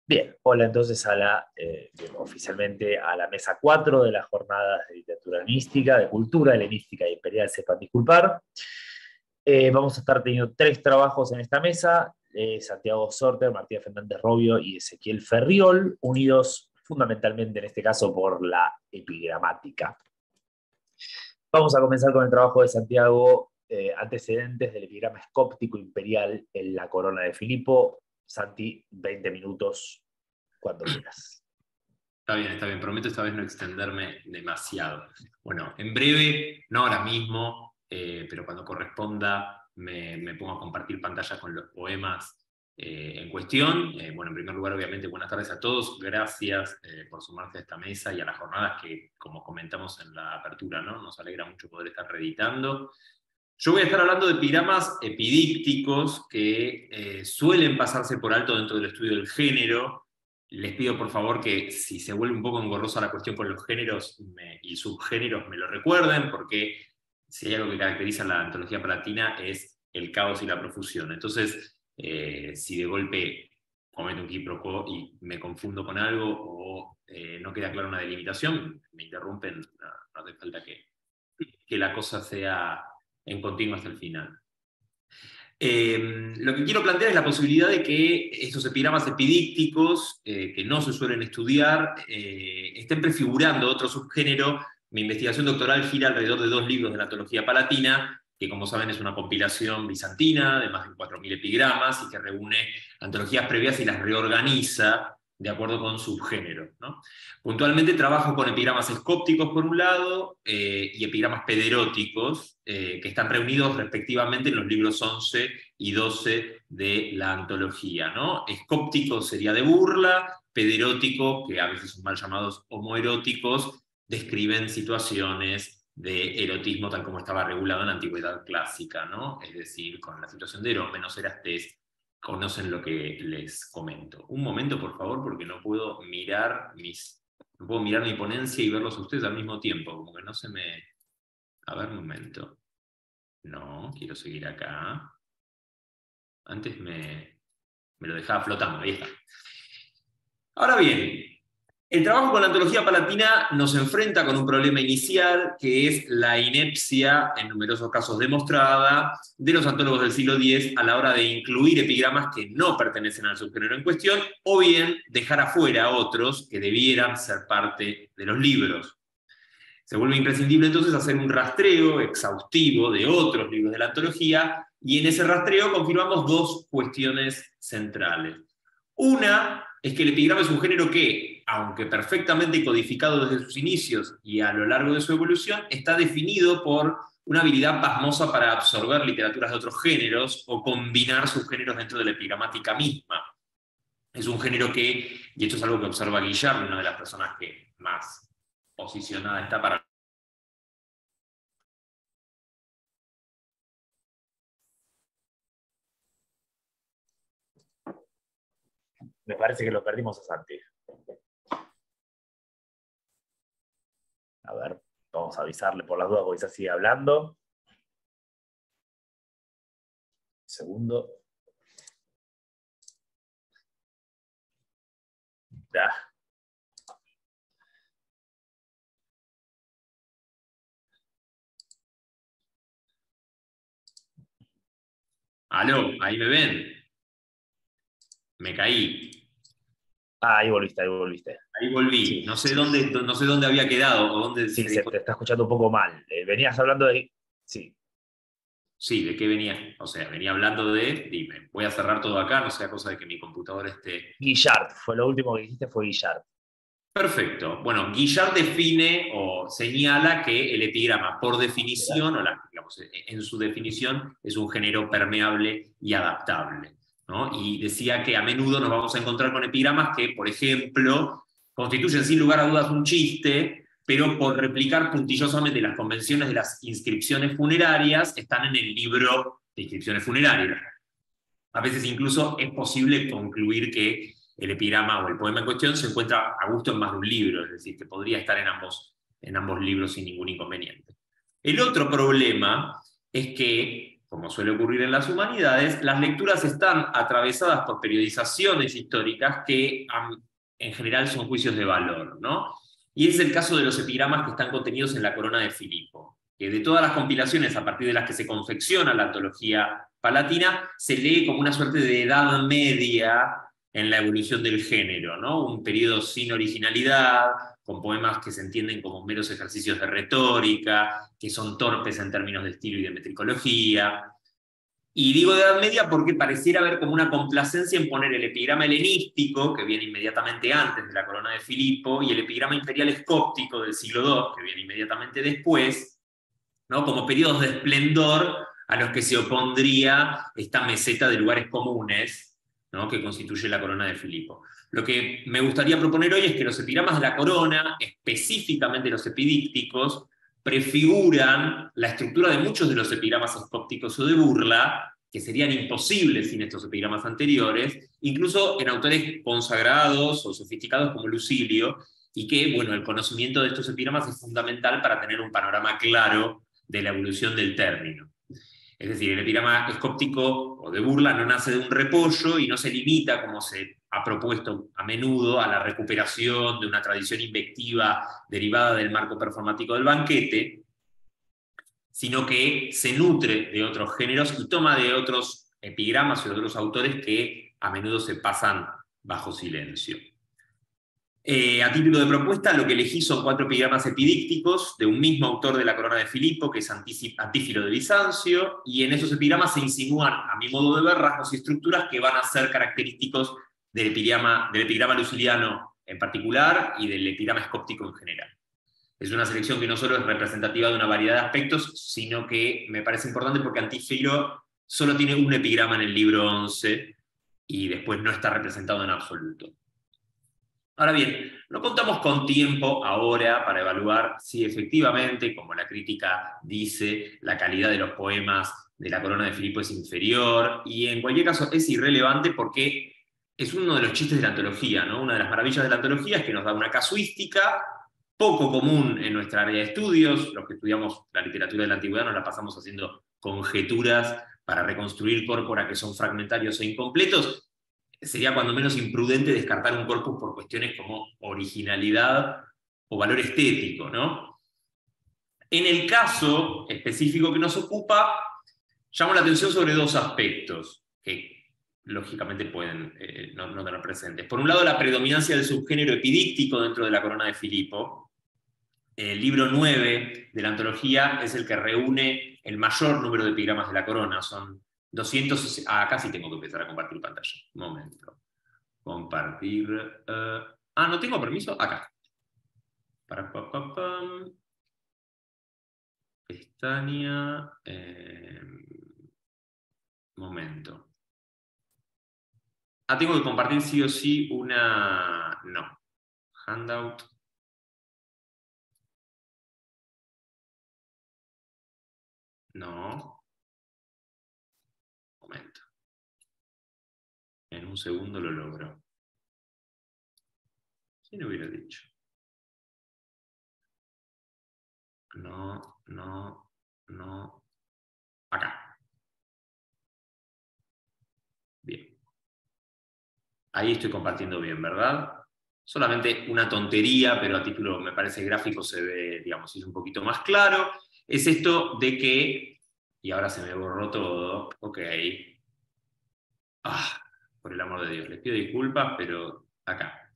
Bien, hola entonces oficialmente a la mesa 4 de las jornadas de literatura helenística, de cultura helenística y imperial, sepan disculpar. Vamos a estar teniendo tres trabajos en esta mesa, Santiago Sorter, Martín Fernández Robio y Ezequiel Ferriol, unidos fundamentalmente en este caso por la epigramática. Vamos a comenzar con el trabajo de Santiago, antecedentes del epigrama escóptico imperial en la corona de Filipo. Santi, 20 minutos, cuando quieras. Está bien, prometo esta vez no extenderme demasiado. Bueno, en breve, no ahora mismo, pero cuando corresponda me pongo a compartir pantalla con los poemas en cuestión. Bueno, en primer lugar, obviamente, buenas tardes a todos. Gracias por sumarse a esta mesa y a las jornadas que, como comentamos en la apertura, ¿no? Nos alegra mucho poder estar reeditando. Yo voy a estar hablando de epigramas epidípticos que suelen pasarse por alto dentro del estudio del género. Les pido por favor que si se vuelve un poco engorrosa la cuestión con los géneros y subgéneros me lo recuerden, porque si hay algo que caracteriza la antología palatina es el caos y la profusión. Entonces, si de golpe cometo un quiproquo y me confundo con algo o no queda clara una delimitación, me interrumpen, no hace falta que la cosa sea en continuo hasta el final. Lo que quiero plantear es la posibilidad de que estos epigramas epidícticos, que no se suelen estudiar, estén prefigurando otro subgénero. Mi investigación doctoral gira alrededor de 2 libros de la antología palatina, que como saben es una compilación bizantina de más de 4.000 epigramas y que reúne antologías previas y las reorganiza de acuerdo con subgénero, ¿no? Puntualmente trabajo con epigramas escópticos por un lado y epigramas pederóticos que están reunidos respectivamente en los libros 11 y 12 de la antología, ¿no? Escóptico sería de burla, pederótico, que a veces son mal llamados homoeróticos, describen situaciones de erotismo tal como estaba regulado en la antigüedad clásica, ¿no? Es decir, con la situación de erómenos, erastés, conocen lo que les comento. Un momento, por favor, porque no puedo mirar mi ponencia y verlos a ustedes al mismo tiempo, como que no se me... A ver, un momento. No, quiero seguir acá. Antes me lo dejaba flotando, ahí está. Ahora bien, el trabajo con la antología palatina nos enfrenta con un problema inicial, que es la inepcia, en numerosos casos demostrada, de los antólogos del siglo X a la hora de incluir epigramas que no pertenecen al subgénero en cuestión, o bien dejar afuera otros que debieran ser parte de los libros. Se vuelve imprescindible entonces hacer un rastreo exhaustivo de otros libros de la antología, y en ese rastreo confirmamos 2 cuestiones centrales. Una es que el epigrama es un género que, aunque perfectamente codificado desde sus inicios y a lo largo de su evolución, está definido por una habilidad pasmosa para absorber literaturas de otros géneros o combinar subgéneros dentro de la epigramática misma. Es un género que, y esto es algo que observa Guillard, una de las personas que más posicionada está para... Me parece que lo perdimos a Santi. A ver, vamos a avisarle por las dudas, porque quizás sigue hablando. Segundo. Ya. Aló, ahí me ven. Me caí. Ah, ahí volviste, ahí volviste. Ahí volví. Sí. No sé dónde había quedado o dónde Sí, se se dejó. te está escuchando un poco mal. Venías hablando de... Sí. Sí, ¿de qué venía? O sea, venía hablando de, dime, voy a cerrar todo acá, no sea cosa de que mi computadora esté... Guillard, fue lo último que dijiste, fue Guillard. Perfecto. Bueno, Guillard define o señala que el epigrama, por definición, digamos, en su definición, es un género permeable y adaptable, ¿no? Y decía que a menudo nos vamos a encontrar con epigramas que, por ejemplo, constituyen sin lugar a dudas un chiste, pero por replicar puntillosamente las convenciones de las inscripciones funerarias, están en el libro de inscripciones funerarias. A veces incluso es posible concluir que el epigrama o el poema en cuestión se encuentra a gusto en más de un libro, es decir, que podría estar en ambos libros sin ningún inconveniente. El otro problema es que como suele ocurrir en las humanidades, las lecturas están atravesadas por periodizaciones históricas que en general son juicios de valor, ¿no? Y ese es el caso de los epigramas que están contenidos en la Corona de Filipo, que de todas las compilaciones a partir de las que se confecciona la antología palatina, se lee como una suerte de edad media en la evolución del género, ¿no? Un periodo sin originalidad, con poemas que se entienden como meros ejercicios de retórica, que son torpes en términos de estilo y de metricología. Y digo de Edad Media porque pareciera haber como una complacencia en poner el epigrama helenístico, que viene inmediatamente antes de la Corona de Filipo, y el epigrama imperial escóptico del siglo II, que viene inmediatamente después, ¿no? Como periodos de esplendor a los que se opondría esta meseta de lugares comunes, ¿no? Que constituye la Corona de Filipo. Lo que me gustaría proponer hoy es que los epigramas de la Corona, específicamente los epidícticos, prefiguran la estructura de muchos de los epigramas escópticos o de burla, que serían imposibles sin estos epigramas anteriores, incluso en autores consagrados o sofisticados como Lucilio, y que, bueno, el conocimiento de estos epigramas es fundamental para tener un panorama claro de la evolución del término. Es decir, el epigrama escóptico o de burla no nace de un repollo y no se limita, como se ha propuesto a menudo, a la recuperación de una tradición invectiva derivada del marco performático del banquete, sino que se nutre de otros géneros y toma de otros epigramas y de otros autores que a menudo se pasan bajo silencio. A título de propuesta, lo que elegí son 4 epigramas epidícticos de un mismo autor de la Corona de Filipo, que es Antífilo de Bizancio, y en esos epigramas se insinúan, a mi modo de ver, rasgos y estructuras que van a ser característicos del epigrama luciliano en particular y del epigrama escóptico en general. Es una selección que no solo es representativa de una variedad de aspectos, sino que me parece importante porque Antífilo solo tiene un epigrama en el libro 11 y después no está representado en absoluto. Ahora bien, no contamos con tiempo ahora para evaluar si efectivamente, como la crítica dice, la calidad de los poemas de la Corona de Filipo es inferior, y en cualquier caso es irrelevante porque es uno de los chistes de la antología, ¿no? Una de las maravillas de la antología es que nos da una casuística poco común en nuestra área de estudios. Los que estudiamos la literatura de la antigüedad nos la pasamos haciendo conjeturas para reconstruir corpora que son fragmentarios e incompletos. Sería cuando menos imprudente descartar un corpus por cuestiones como originalidad o valor estético, ¿no? En el caso específico que nos ocupa, llamo la atención sobre 2 aspectos que lógicamente pueden no tener presentes. Por un lado, la predominancia del subgénero epidíctico dentro de la Corona de Filipo. El libro 9 de la antología es el que reúne el mayor número de epigramas de la Corona, son 200... acá sí tengo que empezar a compartir pantalla. Un momento. Compartir... no tengo permiso. Acá. Pestaña... momento. Tengo que compartir sí o sí una... No. Handout. No. Momento. En un segundo lo logro. Si no hubiera dicho. No, no, no. Acá. Bien. Ahí estoy compartiendo bien, ¿verdad? Solamente una tontería, pero a título, me parece, gráfico se ve, digamos, es un poquito más claro. Es esto de que, y ahora se me borró todo, ok. Por el amor de Dios, les pido disculpas, pero acá.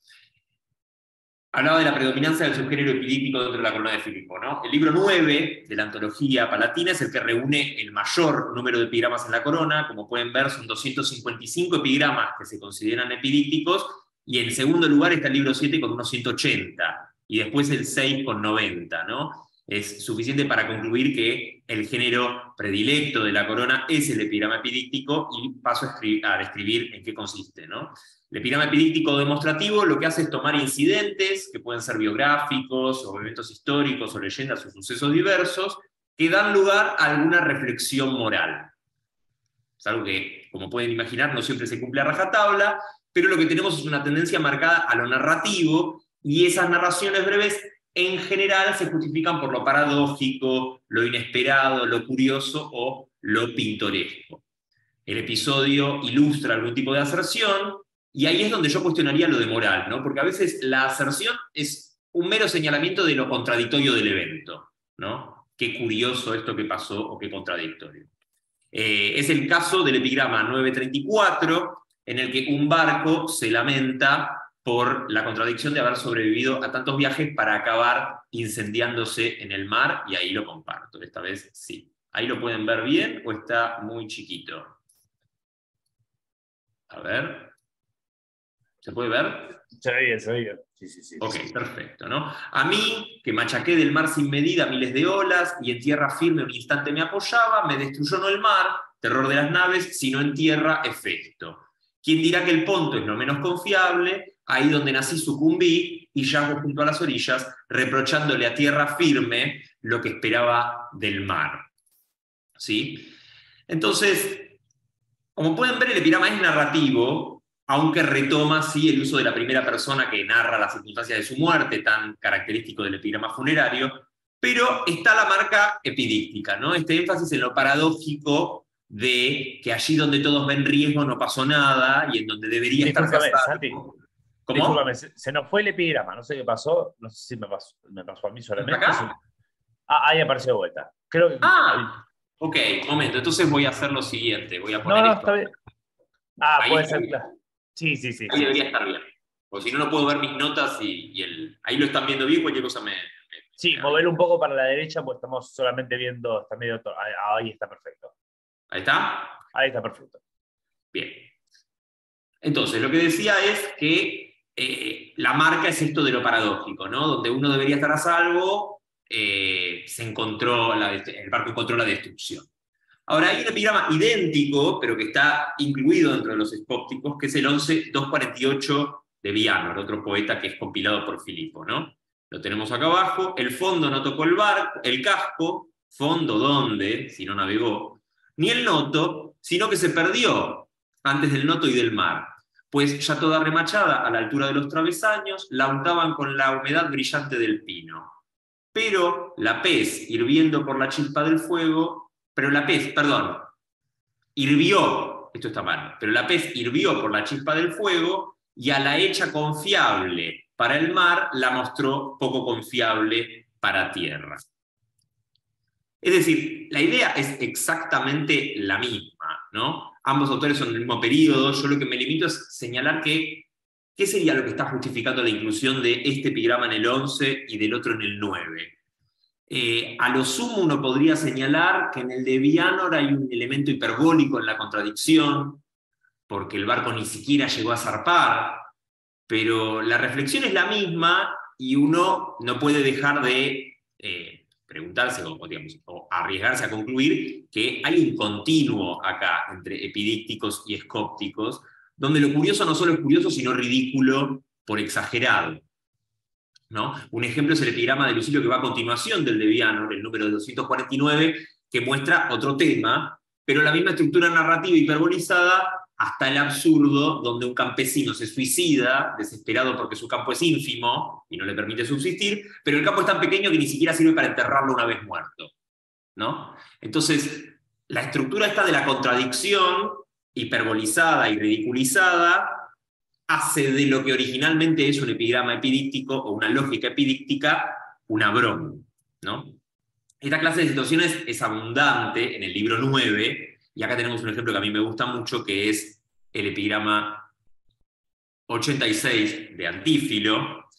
Hablaba de la predominancia del subgénero epidíptico dentro de la Corona de Filipo, ¿no? El libro 9 de la antología palatina es el que reúne el mayor número de epigramas en la Corona. Como pueden ver, son 255 epigramas que se consideran epidípticos, y en segundo lugar está el libro 7 con unos 180, y después el 6 con 90, ¿no? Es suficiente para concluir que el género predilecto de la Corona es el epigrama epidíptico, y paso a describir en qué consiste, ¿no? El epigrama epidíptico demostrativo lo que hace es tomar incidentes, que pueden ser biográficos, o eventos históricos, o leyendas, o sucesos diversos, que dan lugar a alguna reflexión moral. Es algo que, como pueden imaginar, no siempre se cumple a rajatabla, pero lo que tenemos es una tendencia marcada a lo narrativo, y esas narraciones breves en general se justifican por lo paradójico, lo inesperado, lo curioso o lo pintoresco. El episodio ilustra algún tipo de aserción, y ahí es donde yo cuestionaría lo de moral, ¿no? Porque a veces la aserción es un mero señalamiento de lo contradictorio del evento, ¿no? Qué curioso esto que pasó o qué contradictorio. Es el caso del epigrama 934, en el que un barco se lamenta por la contradicción de haber sobrevivido a tantos viajes para acabar incendiándose en el mar, y ahí lo comparto, esta vez sí. ¿Ahí lo pueden ver bien o está muy chiquito? A ver. ¿Se puede ver? Se ve bien, se ve bien. Sí, sí, sí. Ok, perfecto, ¿no? A mí, que machaqué del mar sin medida miles de olas, y en tierra firme un instante me apoyaba, me destruyó no el mar, terror de las naves, sino en tierra efecto. ¿Quién dirá que el Ponto es lo menos confiable? Ahí donde nací sucumbí, y yago junto a las orillas, reprochándole a tierra firme lo que esperaba del mar. ¿Sí? Entonces, como pueden ver, el epigrama es narrativo, aunque retoma sí el uso de la primera persona que narra las circunstancias de su muerte, tan característico del epigrama funerario, pero está la marca epidíctica, ¿no? Este énfasis en lo paradójico de que allí donde todos ven riesgo no pasó nada, y en donde debería estarse a Discúlpame, salvo. Santi. ¿Cómo? Discúlpame, se nos fue el epigrama, no sé qué pasó, no sé si me pasó a mí solamente. ¿Acá? Ahí apareció de vuelta. Creo que. Ok, momento, entonces voy a hacer lo siguiente, voy a poner No, esto. está bien. Ahí, Puede ser, claro. Sí. ahí debería estar bien. Porque si no, no puedo ver mis notas ahí lo están viendo bien, cualquier cosa Sí, moverlo un poco para la derecha, pues estamos solamente viendo, está medio. Ahí está perfecto. ¿Ahí está? Ahí está perfecto. Bien. Entonces, lo que decía es que la marca es esto de lo paradójico, ¿no? Donde uno debería estar a salvo, el barco encontró la destrucción. Ahora, hay un epigrama idéntico, pero que está incluido dentro de los escópticos, que es el 11.248 de Vianor, otro poeta que es compilado por Filipo, ¿no? Lo tenemos acá abajo. El fondo no tocó el casco, fondo ¿dónde? Si no navegó, ni el noto, sino que se perdió antes del noto y del mar, pues ya toda remachada a la altura de los travesaños, la untaban con la humedad brillante del pino. Pero la pez, hirviendo por la chispa del fuego, hirvió, esto está mal, pero la pez hirvió por la chispa del fuego, y a la hecha confiable para el mar la mostró poco confiable para tierra. Es decir, la idea es exactamente la misma, ¿no? Ambos autores son del mismo periodo. Yo lo que me limito es señalar qué sería lo que está justificando la inclusión de este epigrama en el 11 y del otro en el 9. A lo sumo uno podría señalar que en el de Vianor hay un elemento hiperbólico en la contradicción, porque el barco ni siquiera llegó a zarpar, pero la reflexión es la misma, y uno no puede dejar de preguntarse o arriesgarse a concluir que hay un continuo acá entre epidícticos y escópticos, donde lo curioso no solo es curioso, sino ridículo por exagerado, ¿no? Un ejemplo es el epigrama de Lucilio que va a continuación del de Vianor, el número 249, que muestra otro tema, pero la misma estructura narrativa hiperbolizada hasta el absurdo, donde un campesino se suicida, desesperado porque su campo es ínfimo y no le permite subsistir, pero el campo es tan pequeño que ni siquiera sirve para enterrarlo una vez muerto, ¿no? Entonces, la estructura esta de la contradicción hiperbolizada y ridiculizada hace de lo que originalmente es un epigrama epidíctico o una lógica epidíctica una broma, ¿no? Esta clase de situaciones es abundante en el libro 9, y acá tenemos un ejemplo que a mí me gusta mucho, que es el epigrama 86 de Antífilo,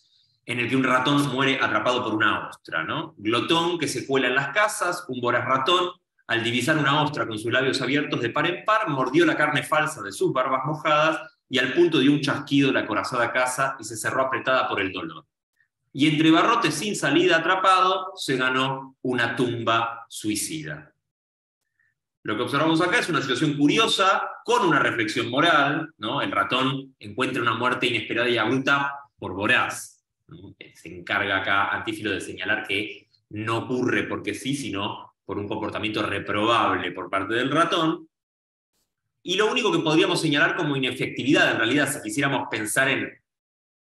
en el que un ratón muere atrapado por una ostra, ¿no? Glotón que se cuela en las casas, un voraz ratón, al divisar una ostra con sus labios abiertos de par en par, mordió la carne falsa de sus barbas mojadas, y al punto dio un chasquido la acorazada casa y se cerró apretada por el dolor. Y entre barrotes sin salida atrapado, se ganó una tumba suicida. Lo que observamos acá es una situación curiosa, con una reflexión moral, ¿no? El ratón encuentra una muerte inesperada y abrupta por voraz, ¿no? Se encarga acá Antífilo de señalar que no ocurre porque sí, sino por un comportamiento reprobable por parte del ratón. Y lo único que podríamos señalar como inefectividad, en realidad, si quisiéramos pensar en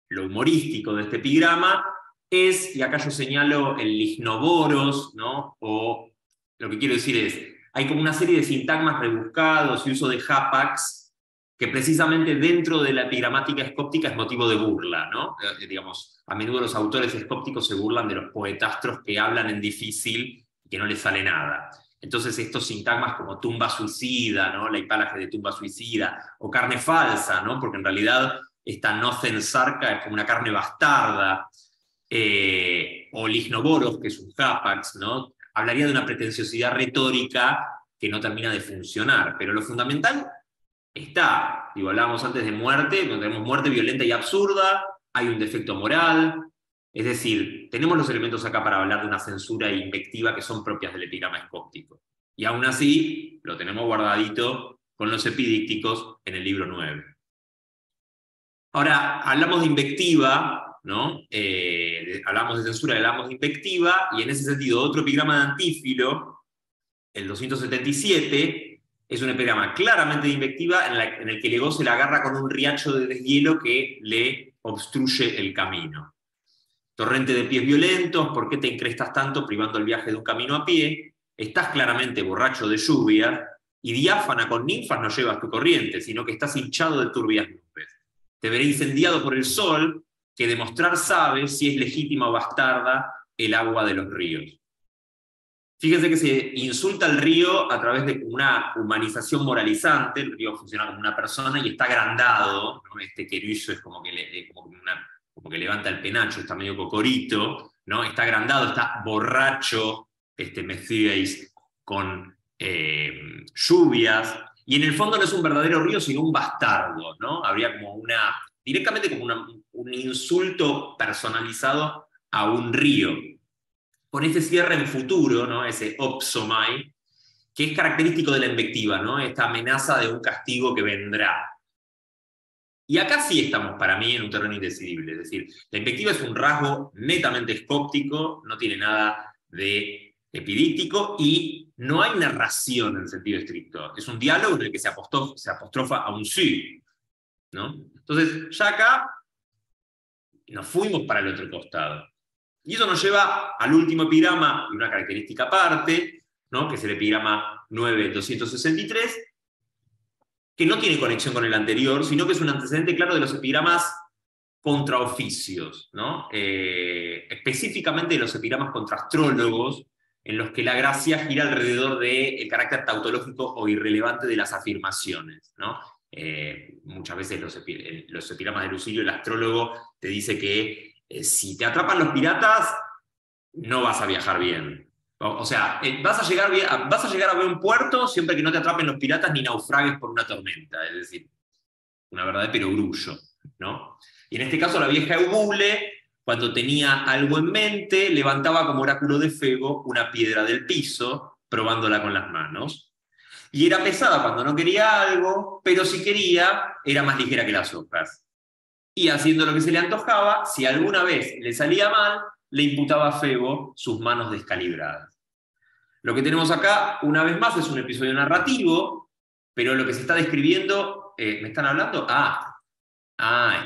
lo humorístico de este epigrama, es, y acá yo señalo el lignoboros, ¿no? O lo que quiero decir es, hay como una serie de sintagmas rebuscados y uso de hapax que precisamente dentro de la epigramática escóptica es motivo de burla, ¿no? Digamos, a menudo los autores escópticos se burlan de los poetastros que hablan en difícil y que no les sale nada. Entonces estos sintagmas como tumba suicida, ¿no? La hipálaje de tumba suicida, o carne falsa, ¿no? Porque en realidad esta nocensarca es como una carne bastarda, o lignoboros, que es un hapax, ¿no? Hablaría de una pretenciosidad retórica que no termina de funcionar, pero lo fundamental está, digo, hablábamos antes de muerte, donde tenemos muerte violenta y absurda, hay un defecto moral, es decir, tenemos los elementos acá para hablar de una censura e invectiva que son propias del epigrama escóptico. Y aún así, lo tenemos guardadito con los epidícticos en el libro 9. Ahora, hablamos de invectiva, ¿no? Hablamos de censura, hablamos de invectiva, y en ese sentido, otro epigrama de Antífilo, el 277, es un epigrama claramente de invectiva en el que Legó se la agarra con un riacho de deshielo que le obstruye el camino. Torrente de pies violentos, ¿por qué te encrestas tanto privando el viaje de un camino a pie? Estás claramente borracho de lluvia, y diáfana con ninfas no llevas tu corriente, sino que estás hinchado de turbias nubes. Te veré incendiado por el sol, que demostrar sabe si es legítima o bastarda el agua de los ríos. Fíjense que se insulta al río a través de una humanización moralizante. El río funciona como una persona y está agrandado, ¿no? Este querullo es como que levanta el penacho, está medio cocorito, ¿no? Está agrandado, está borracho, me decíais, con lluvias, y en el fondo no es un verdadero río, sino un bastardo, ¿no? Habría como directamente como un insulto personalizado a un río. Con ese cierre en futuro, ¿no? Ese opsomai, que es característico de la invectiva, ¿no? Esta amenaza de un castigo que vendrá. Y acá sí estamos, para mí, en un terreno indecidible. Es decir, la invectiva es un rasgo netamente escóptico, no tiene nada de epidíctico, y no hay narración en sentido estricto. Es un diálogo en el que se apostrofa a un sí, ¿no? Entonces, ya acá nos fuimos para el otro costado. Y eso nos lleva al último epigrama, y una característica aparte, ¿no? Que es el epigrama 9.263, que no tiene conexión con el anterior, sino que es un antecedente claro de los epigramas contraoficios, ¿no? Específicamente de los epigramas contra astrólogos, en los que la gracia gira alrededor del carácter tautológico o irrelevante de las afirmaciones, ¿no? Muchas veces los epigramas de Lucilio, el astrólogo, te dice que si te atrapan los piratas, no vas a viajar bien. O sea, vas a llegar a buen puerto siempre que no te atrapen los piratas ni naufragues por una tormenta. Es decir, una verdad de perogrullo, ¿no? Y en este caso la vieja Eubule, cuando tenía algo en mente, levantaba como oráculo de Febo una piedra del piso, probándola con las manos. Y era pesada cuando no quería algo, pero si quería, era más ligera que las hojas. Y haciendo lo que se le antojaba, si alguna vez le salía mal, le imputaba a Febo sus manos descalibradas. Lo que tenemos acá, una vez más, es un episodio narrativo, pero lo que se está describiendo... ¿me están hablando? Está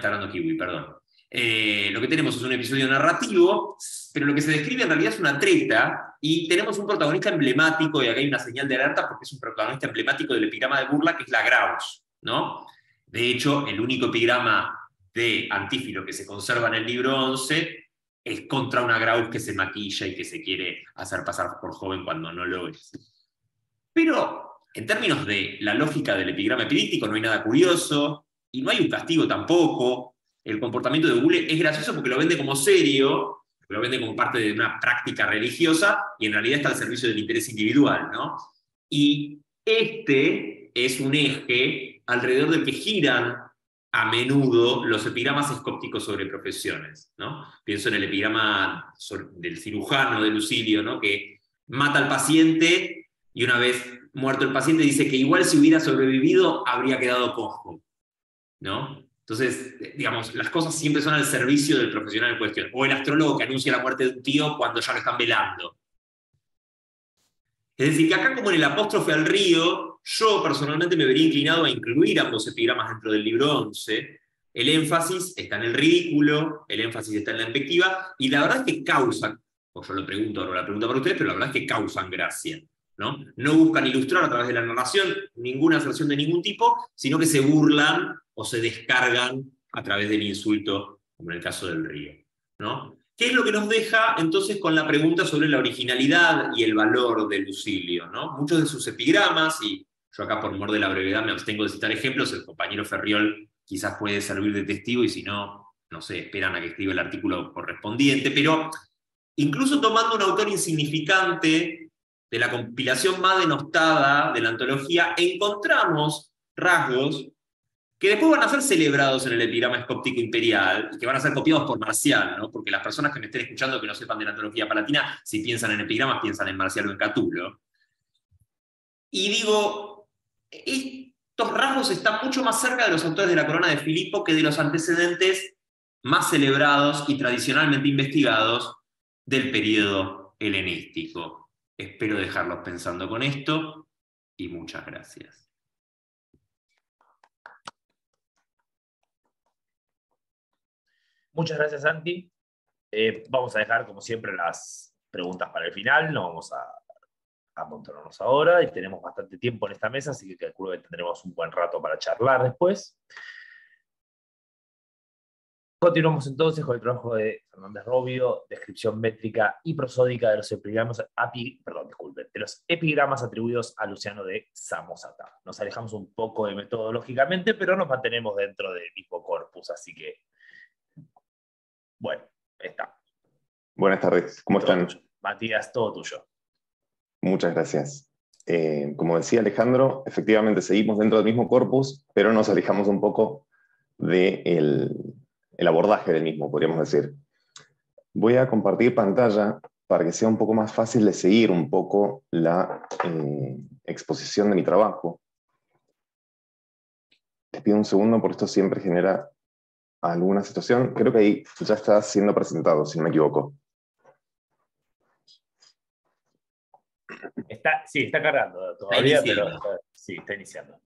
hablando Kiwi, perdón. Lo que tenemos es un episodio narrativo, pero lo que se describe en realidad es una treta, y tenemos un protagonista emblemático, y acá hay una señal de alerta porque es un protagonista emblemático del epigrama de burla, que es la Graus, ¿no? De hecho, el único epigrama de Antífilo que se conserva en el libro 11 es contra una Graus que se maquilla y que se quiere hacer pasar por joven cuando no lo es. Pero en términos de la lógica del epigrama epidíctico no hay nada curioso, y no hay un castigo tampoco. El comportamiento de Eubule es gracioso porque lo vende como serio, lo vende como parte de una práctica religiosa, y en realidad está al servicio del interés individual, ¿no? Y este es un eje alrededor del que giran a menudo los epigramas escópticos sobre profesiones, ¿no? Pienso en el epigrama del cirujano de Lucilio, ¿no? Que mata al paciente y una vez muerto el paciente dice que igual si hubiera sobrevivido habría quedado cojo, ¿no? Entonces, digamos, las cosas siempre son al servicio del profesional en cuestión. O el astrólogo que anuncia la muerte de un tío cuando ya lo están velando. Es decir, que acá, como en el apóstrofe al río, yo personalmente me vería inclinado a incluir ambos epigramas dentro del libro 11, El énfasis está en el ridículo, el énfasis está en la invectiva, y la verdad es que causan, o yo lo pregunto, ahora la pregunta para ustedes, pero la verdad es que causan gracia. No buscan ilustrar a través de la narración ninguna aserción de ningún tipo, sino que se burlan o se descargan a través del insulto, como en el caso del río, ¿no? ¿Qué es lo que nos deja entonces con la pregunta sobre la originalidad y el valor de Lucilio, ¿no? Muchos de sus epigramas, y yo acá por mor de la brevedad me abstengo de citar ejemplos, el compañero Ferriol quizás puede servir de testigo, y si no, no sé, esperan a que escriba el artículo correspondiente, pero incluso tomando un autor insignificante de la compilación más denostada de la antología, encontramos rasgos que después van a ser celebrados en el epigrama escóptico imperial y que van a ser copiados por Marcial, ¿no? Porque las personas que me estén escuchando que no sepan de la antología palatina, si piensan en epigramas, piensan en Marcial o en Catulo. Y digo, estos rasgos están mucho más cerca de los autores de la Corona de Filipo que de los antecedentes más celebrados y tradicionalmente investigados del periodo helenístico. Espero dejarlos pensando con esto, y muchas gracias. Muchas gracias, Santi. Vamos a dejar, como siempre, las preguntas para el final. No vamos a amontonarnos ahora y tenemos bastante tiempo en esta mesa, así que calculo que tendremos un buen rato para charlar después. Continuamos entonces con el trabajo de Fernández Robio, descripción métrica y prosódica de los epigramas, de los epigramas atribuidos a Luciano de Samosata. Nos alejamos un poco de metodológicamente, pero nos mantenemos dentro del mismo corpus, así que, bueno, está. Buenas tardes, ¿cómo están? Tuyo. Matías, todo tuyo. Muchas gracias. Como decía Alejandro, efectivamente seguimos dentro del mismo corpus, pero nos alejamos un poco del abordaje del mismo, podríamos decir. Voy a compartir pantalla para que sea un poco más fácil de seguir un poco la exposición de mi trabajo. Les pido un segundo porque esto siempre genera alguna situación. Creo que ahí ya está siendo presentado, si no me equivoco. Sí, está cargando todavía, pero sí, está iniciando.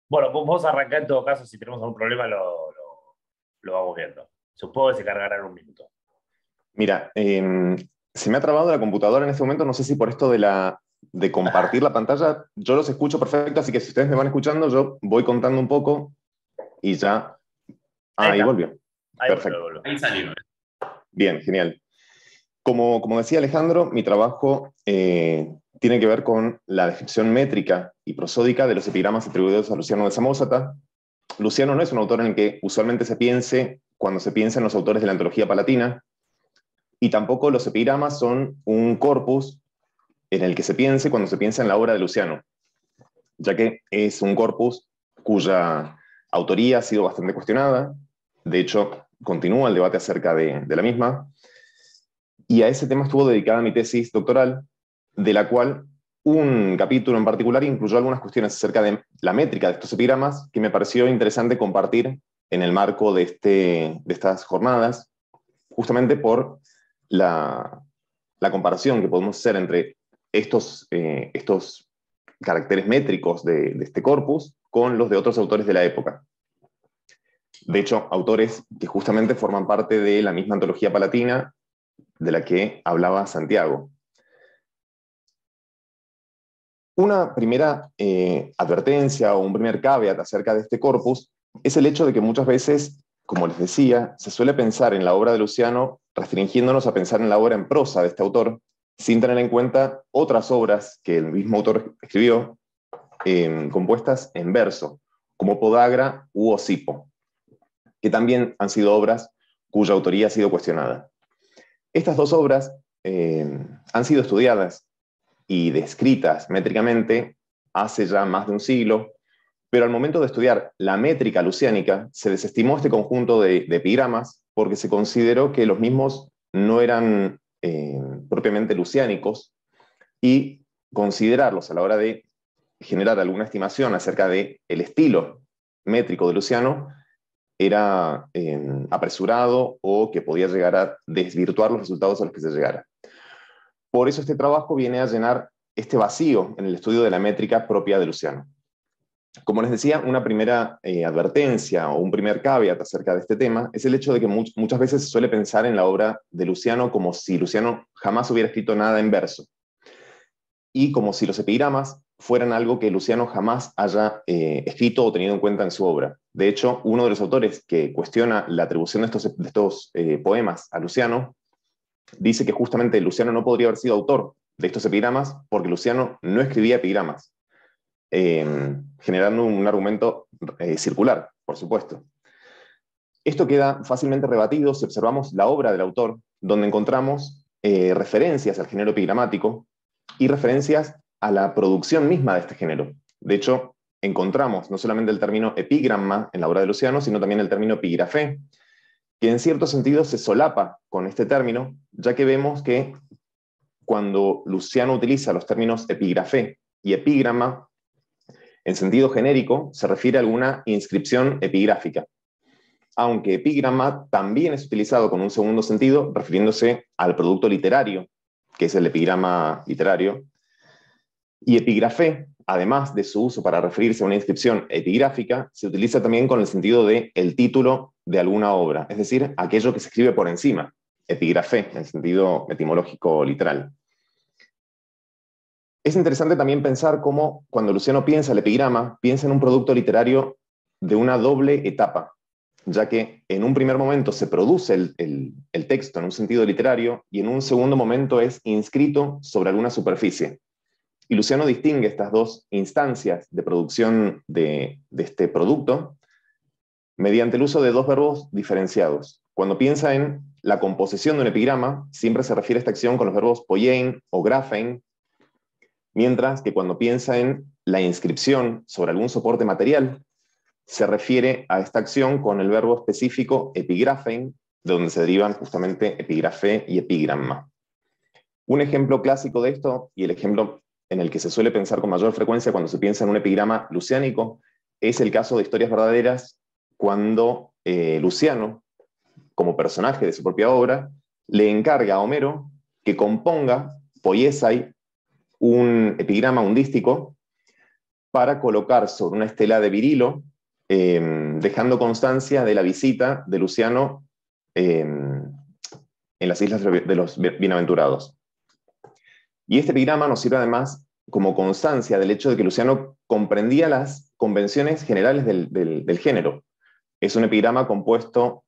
Bueno, vamos a arrancar en todo caso. Si tenemos algún problema, lo vamos viendo. Supongo que se cargará en un minuto. Mira, se me ha trabado la computadora en este momento. No sé si por esto de compartir la pantalla, yo los escucho perfecto, así que si ustedes me van escuchando, yo voy contando un poco y ya... Ahí volvió. Perfecto. Ahí salió. Bien, genial. Como decía Alejandro, mi trabajo tiene que ver con la descripción métrica y prosódica de los epigramas atribuidos a Luciano de Samosata. Luciano no es un autor en el que usualmente se piense cuando se piensa en los autores de la antología palatina, y tampoco los epigramas son un corpus en el que se piense cuando se piensa en la obra de Luciano, ya que es un corpus cuya autoría ha sido bastante cuestionada. De hecho, continúa el debate acerca de la misma, y a ese tema estuvo dedicada mi tesis doctoral, de la cual un capítulo en particular incluyó algunas cuestiones acerca de la métrica de estos epigramas que me pareció interesante compartir en el marco de estas jornadas, justamente por la comparación que podemos hacer entre estos caracteres métricos de este corpus con los de otros autores de la época. De hecho, autores que justamente forman parte de la misma antología palatina de la que hablaba Santiago. Una primera advertencia o un primer caveat acerca de este corpus es el hecho de que muchas veces, como les decía, se suele pensar en la obra de Luciano restringiéndonos a pensar en la obra en prosa de este autor, sin tener en cuenta otras obras que el mismo autor escribió, compuestas en verso, como Podagra u Osipo, que también han sido obras cuya autoría ha sido cuestionada. Estas dos obras han sido estudiadas y descritas métricamente hace ya más de un siglo, pero al momento de estudiar la métrica luciánica se desestimó este conjunto de epigramas porque se consideró que los mismos no eran propiamente luciánicos, y considerarlos a la hora de generar alguna estimación acerca del estilo métrico de Luciano era apresurado o que podía llegar a desvirtuar los resultados a los que se llegara. Por eso este trabajo viene a llenar este vacío en el estudio de la métrica propia de Luciano. Como les decía, una primera advertencia o un primer caveat acerca de este tema es el hecho de que muchas veces se suele pensar en la obra de Luciano como si Luciano jamás hubiera escrito nada en verso, y como si los epigramas fueran algo que Luciano jamás haya escrito o tenido en cuenta en su obra. De hecho, uno de los autores que cuestiona la atribución de estos poemas a Luciano dice que justamente Luciano no podría haber sido autor de estos epigramas porque Luciano no escribía epigramas, generando un argumento circular, por supuesto. Esto queda fácilmente rebatido si observamos la obra del autor, donde encontramos referencias al género epigramático y referencias a la producción misma de este género. De hecho, encontramos no solamente el término epígrama en la obra de Luciano, sino también el término epígrafe, que en cierto sentido se solapa con este término, ya que vemos que cuando Luciano utiliza los términos epígrafe y epígrama, en sentido genérico, se refiere a alguna inscripción epigráfica, aunque epígrama también es utilizado con un segundo sentido, refiriéndose al producto literario, que es el epigrama literario, y epígrafe, además de su uso para referirse a una inscripción epigráfica, se utiliza también con el sentido de el título de alguna obra, es decir, aquello que se escribe por encima, epígrafe, en el sentido etimológico literal. Es interesante también pensar cómo, cuando Luciano piensa el epigrama, piensa en un producto literario de una doble etapa, ya que en un primer momento se produce el texto en un sentido literario y en un segundo momento es inscrito sobre alguna superficie. Y Luciano distingue estas dos instancias de producción de este producto mediante el uso de dos verbos diferenciados. Cuando piensa en la composición de un epigrama, siempre se refiere a esta acción con los verbos poiein o graphein, mientras que cuando piensa en la inscripción sobre algún soporte material, se refiere a esta acción con el verbo específico epigraphein, de donde se derivan justamente epígrafe y epígrama. Un ejemplo clásico de esto, y el ejemplo en el que se suele pensar con mayor frecuencia cuando se piensa en un epigrama luciánico, es el caso de Historias Verdaderas, cuando Luciano, como personaje de su propia obra, le encarga a Homero que componga poiesai, un epigrama undístico, para colocar sobre una estela de Virilo, dejando constancia de la visita de Luciano en las Islas de los Bienaventurados. Y este epigrama nos sirve además como constancia del hecho de que Luciano comprendía las convenciones generales del género. Es un epigrama compuesto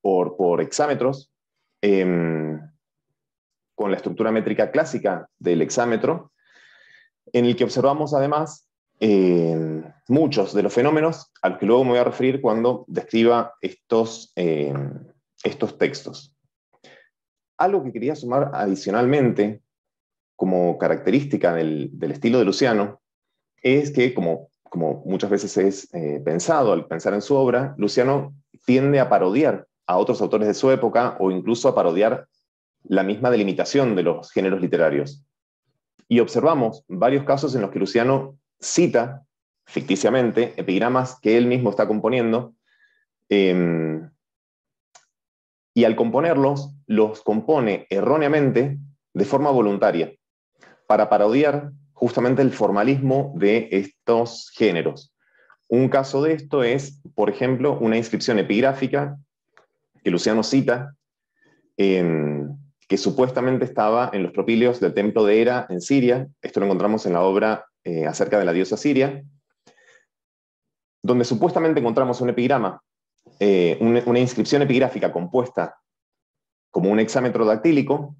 por hexámetros, con la estructura métrica clásica del hexámetro, en el que observamos además muchos de los fenómenos a los que luego me voy a referir cuando describa estos textos. Algo que quería sumar adicionalmente como característica del estilo de Luciano es que, como muchas veces es pensado al pensar en su obra, Luciano tiende a parodiar a otros autores de su época o incluso a parodiar la misma delimitación de los géneros literarios. Y observamos varios casos en los que Luciano cita ficticiamente epigramas que él mismo está componiendo, y al componerlos, los compone erróneamente de forma voluntaria, para parodiar justamente el formalismo de estos géneros. Un caso de esto es, por ejemplo, una inscripción epigráfica que Luciano cita, que supuestamente estaba en los propilios del templo de Hera en Siria. Esto lo encontramos en la obra acerca de la diosa Siria, donde supuestamente encontramos un epigrama, una inscripción epigráfica compuesta como un hexámetro dactílico,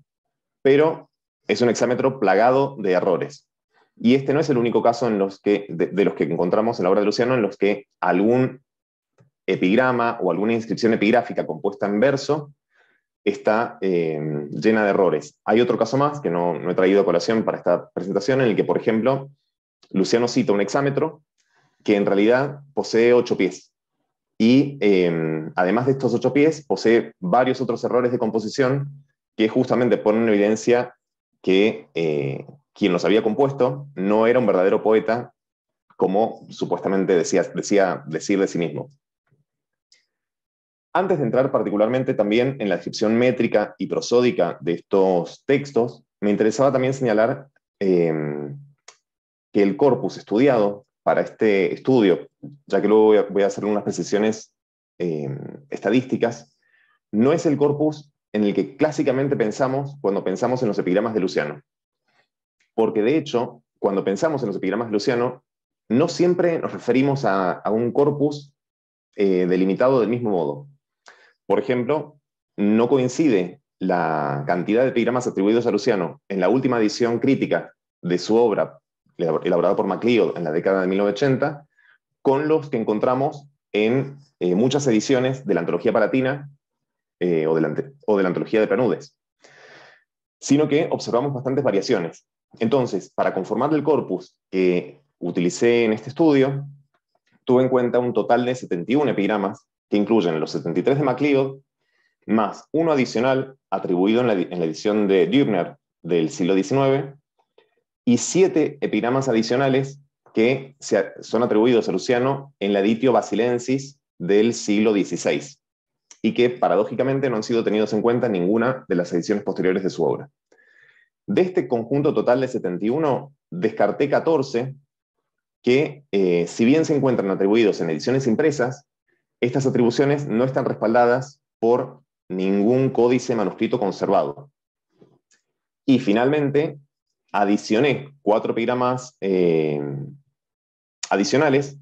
pero es un hexámetro plagado de errores. Y este no es el único caso en los que, de los que encontramos en la obra de Luciano, en los que algún epigrama o alguna inscripción epigráfica compuesta en verso está llena de errores. Hay otro caso más que no he traído a colación para esta presentación, en el que, por ejemplo, Luciano cita un hexámetro que en realidad posee 8 pies. Y además de estos 8 pies, posee varios otros errores de composición que justamente ponen en evidencia que quien los había compuesto no era un verdadero poeta, como supuestamente decía decir de sí mismo. Antes de entrar particularmente también en la descripción métrica y prosódica de estos textos, me interesaba también señalar que el corpus estudiado para este estudio, ya que luego voy a hacer unas precisiones estadísticas, no es el corpus en el que clásicamente pensamos cuando pensamos en los epigramas de Luciano. Porque de hecho, cuando pensamos en los epigramas de Luciano, no siempre nos referimos a un corpus delimitado del mismo modo. Por ejemplo, no coincide la cantidad de epigramas atribuidos a Luciano en la última edición crítica de su obra, elaborada por MacLeod en la década de 1980, con los que encontramos en muchas ediciones de la Antología Palatina o de la Antología de Planudes, sino que observamos bastantes variaciones. Entonces, para conformar el corpus que utilicé en este estudio, tuve en cuenta un total de 71 epigramas, que incluyen los 73 de MacLeod, más uno adicional atribuido en la edición de Dübner del siglo XIX, y 7 epigramas adicionales que son atribuidos a Luciano en la Editio Basilensis del siglo XVI, y que paradójicamente no han sido tenidos en cuenta en ninguna de las ediciones posteriores de su obra. De este conjunto total de 71, descarté 14 que, si bien se encuentran atribuidos en ediciones impresas, estas atribuciones no están respaldadas por ningún códice manuscrito conservado. Y finalmente, adicioné 4 epigramas adicionales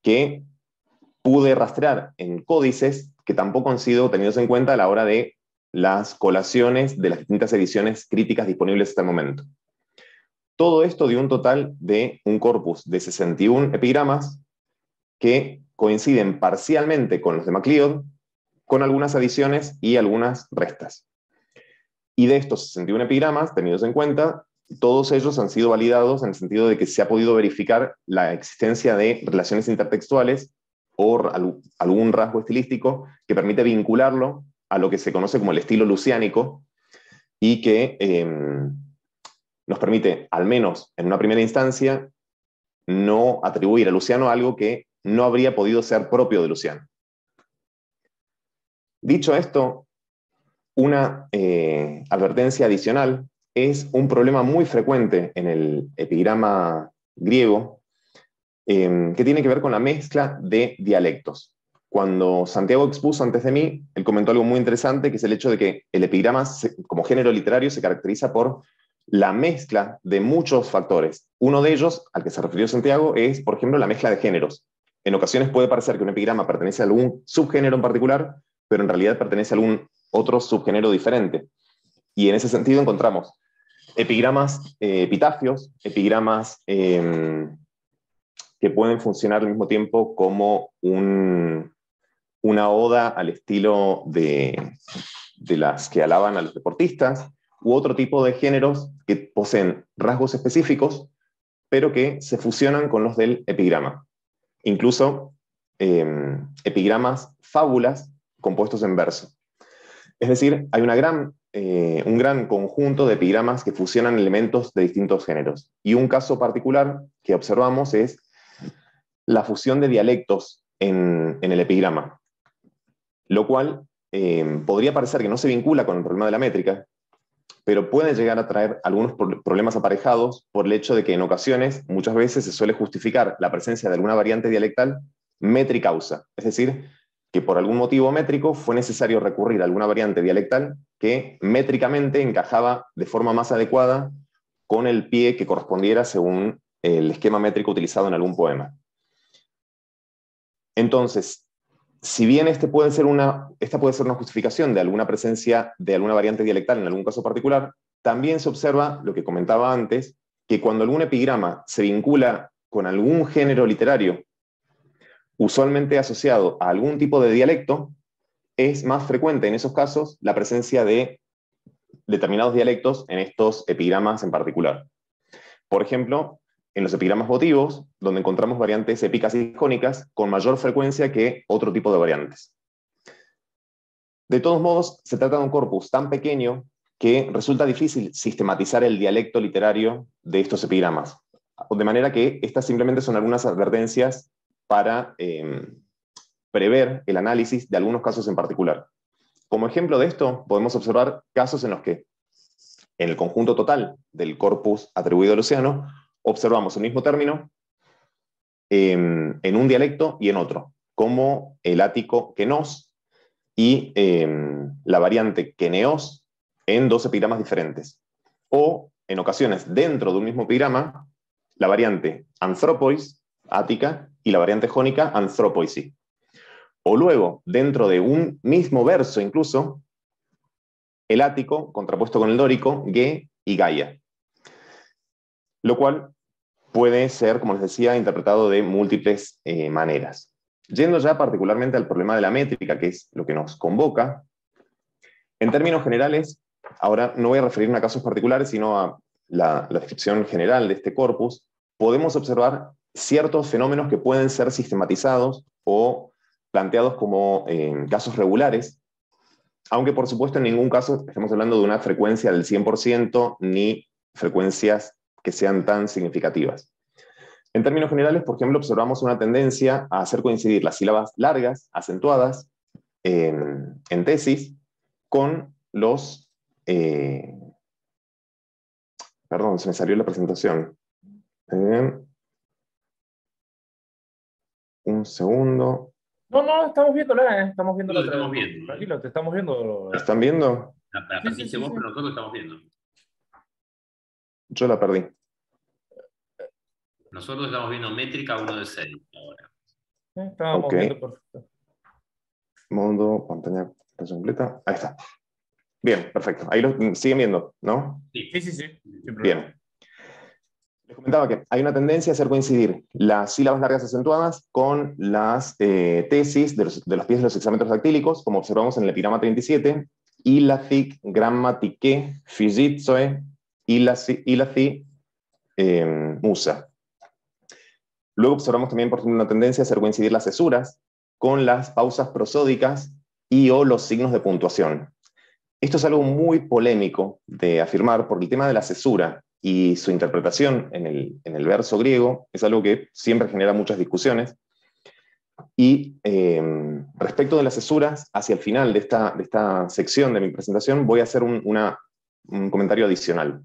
que pude rastrear en códices que tampoco han sido tenidos en cuenta a la hora de las colaciones de las distintas ediciones críticas disponibles hasta el momento. Todo esto dio un total de un corpus de 61 epigramas que coinciden parcialmente con los de MacLeod, con algunas adiciones y algunas restas. Y de estos 61 epigramas tenidos en cuenta, todos ellos han sido validados en el sentido de que se ha podido verificar la existencia de relaciones intertextuales o algún rasgo estilístico que permite vincularlo a lo que se conoce como el estilo luciánico y que nos permite, al menos en una primera instancia, no atribuir a Luciano algo que no habría podido ser propio de Luciano. Dicho esto, una advertencia adicional es un problema muy frecuente en el epigrama griego que tiene que ver con la mezcla de dialectos. Cuando Santiago expuso antes de mí, él comentó algo muy interesante, que es el hecho de que el epigrama como género literario se caracteriza por la mezcla de muchos factores. Uno de ellos, al que se refirió Santiago, es, por ejemplo, la mezcla de géneros. En ocasiones puede parecer que un epigrama pertenece a algún subgénero en particular, pero en realidad pertenece a algún otro subgénero diferente. Y en ese sentido encontramos epigramas epitafios, epigramas que pueden funcionar al mismo tiempo como una oda al estilo de las que alaban a los deportistas, u otro tipo de géneros que poseen rasgos específicos, pero que se fusionan con los del epigrama. Incluso epigramas fábulas compuestos en verso. Es decir, hay un gran conjunto de epigramas que fusionan elementos de distintos géneros. Y un caso particular que observamos es la fusión de dialectos en el epigrama, lo cual podría parecer que no se vincula con el problema de la métrica, pero puede llegar a traer algunos problemas aparejados por el hecho de que en ocasiones, muchas veces, se suele justificar la presencia de alguna variante dialectal métricausa, es decir, que por algún motivo métrico fue necesario recurrir a alguna variante dialectal que métricamente encajaba de forma más adecuada con el pie que correspondiera según el esquema métrico utilizado en algún poema. Entonces, si bien esta puede ser una justificación de alguna presencia de alguna variante dialectal en algún caso particular, también se observa lo que comentaba antes, que cuando algún epigrama se vincula con algún género literario, usualmente asociado a algún tipo de dialecto, es más frecuente en esos casos la presencia de determinados dialectos en estos epigramas en particular. Por ejemplo, en los epigramas votivos, donde encontramos variantes épicas y jónicas con mayor frecuencia que otro tipo de variantes. De todos modos, se trata de un corpus tan pequeño que resulta difícil sistematizar el dialecto literario de estos epigramas. De manera que estas simplemente son algunas advertencias para prever el análisis de algunos casos en particular. Como ejemplo de esto, podemos observar casos en los que en el conjunto total del corpus atribuido a Luciano, observamos el mismo término en un dialecto y en otro, como el ático kenos y la variante keneos en dos epigramas diferentes. O, en ocasiones, dentro de un mismo epigrama, la variante anthropois, ática, y la variante jónica, anthropoisi. O luego, dentro de un mismo verso incluso, el ático contrapuesto con el dórico, ge y gaia. Lo cual puede ser, como les decía, interpretado de múltiples maneras. Yendo ya particularmente al problema de la métrica, que es lo que nos convoca, en términos generales, ahora no voy a referirme a casos particulares, sino a la descripción general de este corpus, podemos observar ciertos fenómenos que pueden ser sistematizados o planteados como casos regulares, aunque por supuesto en ningún caso estamos hablando de una frecuencia del 100% ni frecuencias que sean tan significativas. En términos generales, por ejemplo, observamos una tendencia a hacer coincidir las sílabas largas, acentuadas, en tesis, con los... perdón, se me salió la presentación. Un segundo. No, estamos viéndola, estamos viendo Lo la estamos viendo. Tranquilo, te estamos viendo. ¿Están viendo? La perdiste vos, pero nosotros estamos viendo. Yo la perdí. Nosotros estamos viendo métrica 1 de 6 ahora. Estábamos viendo perfecto. Modo, pantalla completa. Ahí está. Bien, perfecto. Ahí lo siguen viendo, ¿no? Sí. Bien. Les comentaba que hay una tendencia a hacer coincidir las sílabas largas acentuadas con las tesis de los pies de los hexámetros dactílicos, como observamos en el epigrama 37, ilacic grammatike physitzoe ilaci musa. Luego observamos también, por ejemplo, una tendencia a hacer coincidir las cesuras con las pausas prosódicas y o los signos de puntuación. Esto es algo muy polémico de afirmar, porque el tema de la cesura y su interpretación en el verso griego es algo que siempre genera muchas discusiones. Y respecto de las cesuras, hacia el final de esta sección de mi presentación, voy a hacer un comentario adicional.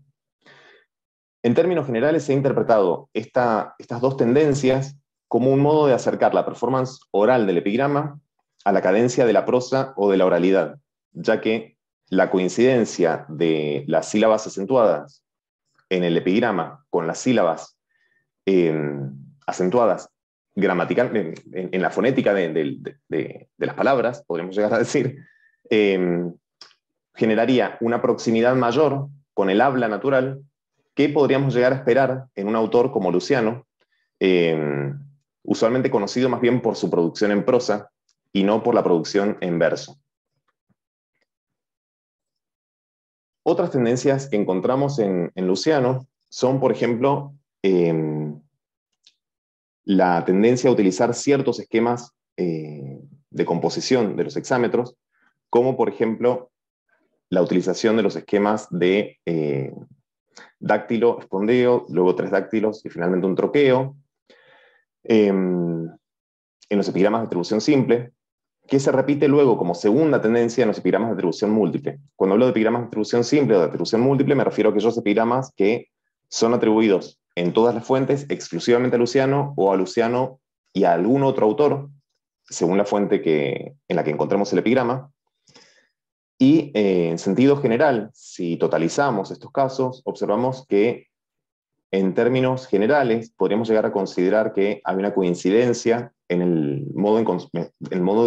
En términos generales, he interpretado estas dos tendencias como un modo de acercar la performance oral del epigrama a la cadencia de la prosa o de la oralidad, ya que la coincidencia de las sílabas acentuadas en el epigrama con las sílabas acentuadas gramaticalmente, en la fonética de las palabras, podríamos llegar a decir, generaría una proximidad mayor con el habla natural que podríamos llegar a esperar en un autor como Luciano, usualmente conocido más bien por su producción en prosa y no por la producción en verso. Otras tendencias que encontramos en Luciano son, por ejemplo, la tendencia a utilizar ciertos esquemas de composición de los hexámetros, como por ejemplo la utilización de los esquemas de dáctilo, espondeo, luego 3 dáctilos y finalmente un troqueo, en los epigramas de atribución simple, que se repite luego como segunda tendencia en los epigramas de atribución múltiple. Cuando hablo de epigramas de atribución simple o de atribución múltiple, me refiero a aquellos epigramas que son atribuidos en todas las fuentes exclusivamente a Luciano o a Luciano y a algún otro autor, según la fuente en la que encontramos el epigrama. Y en sentido general, si totalizamos estos casos, observamos que en términos generales podríamos llegar a considerar que hay una coincidencia en el modo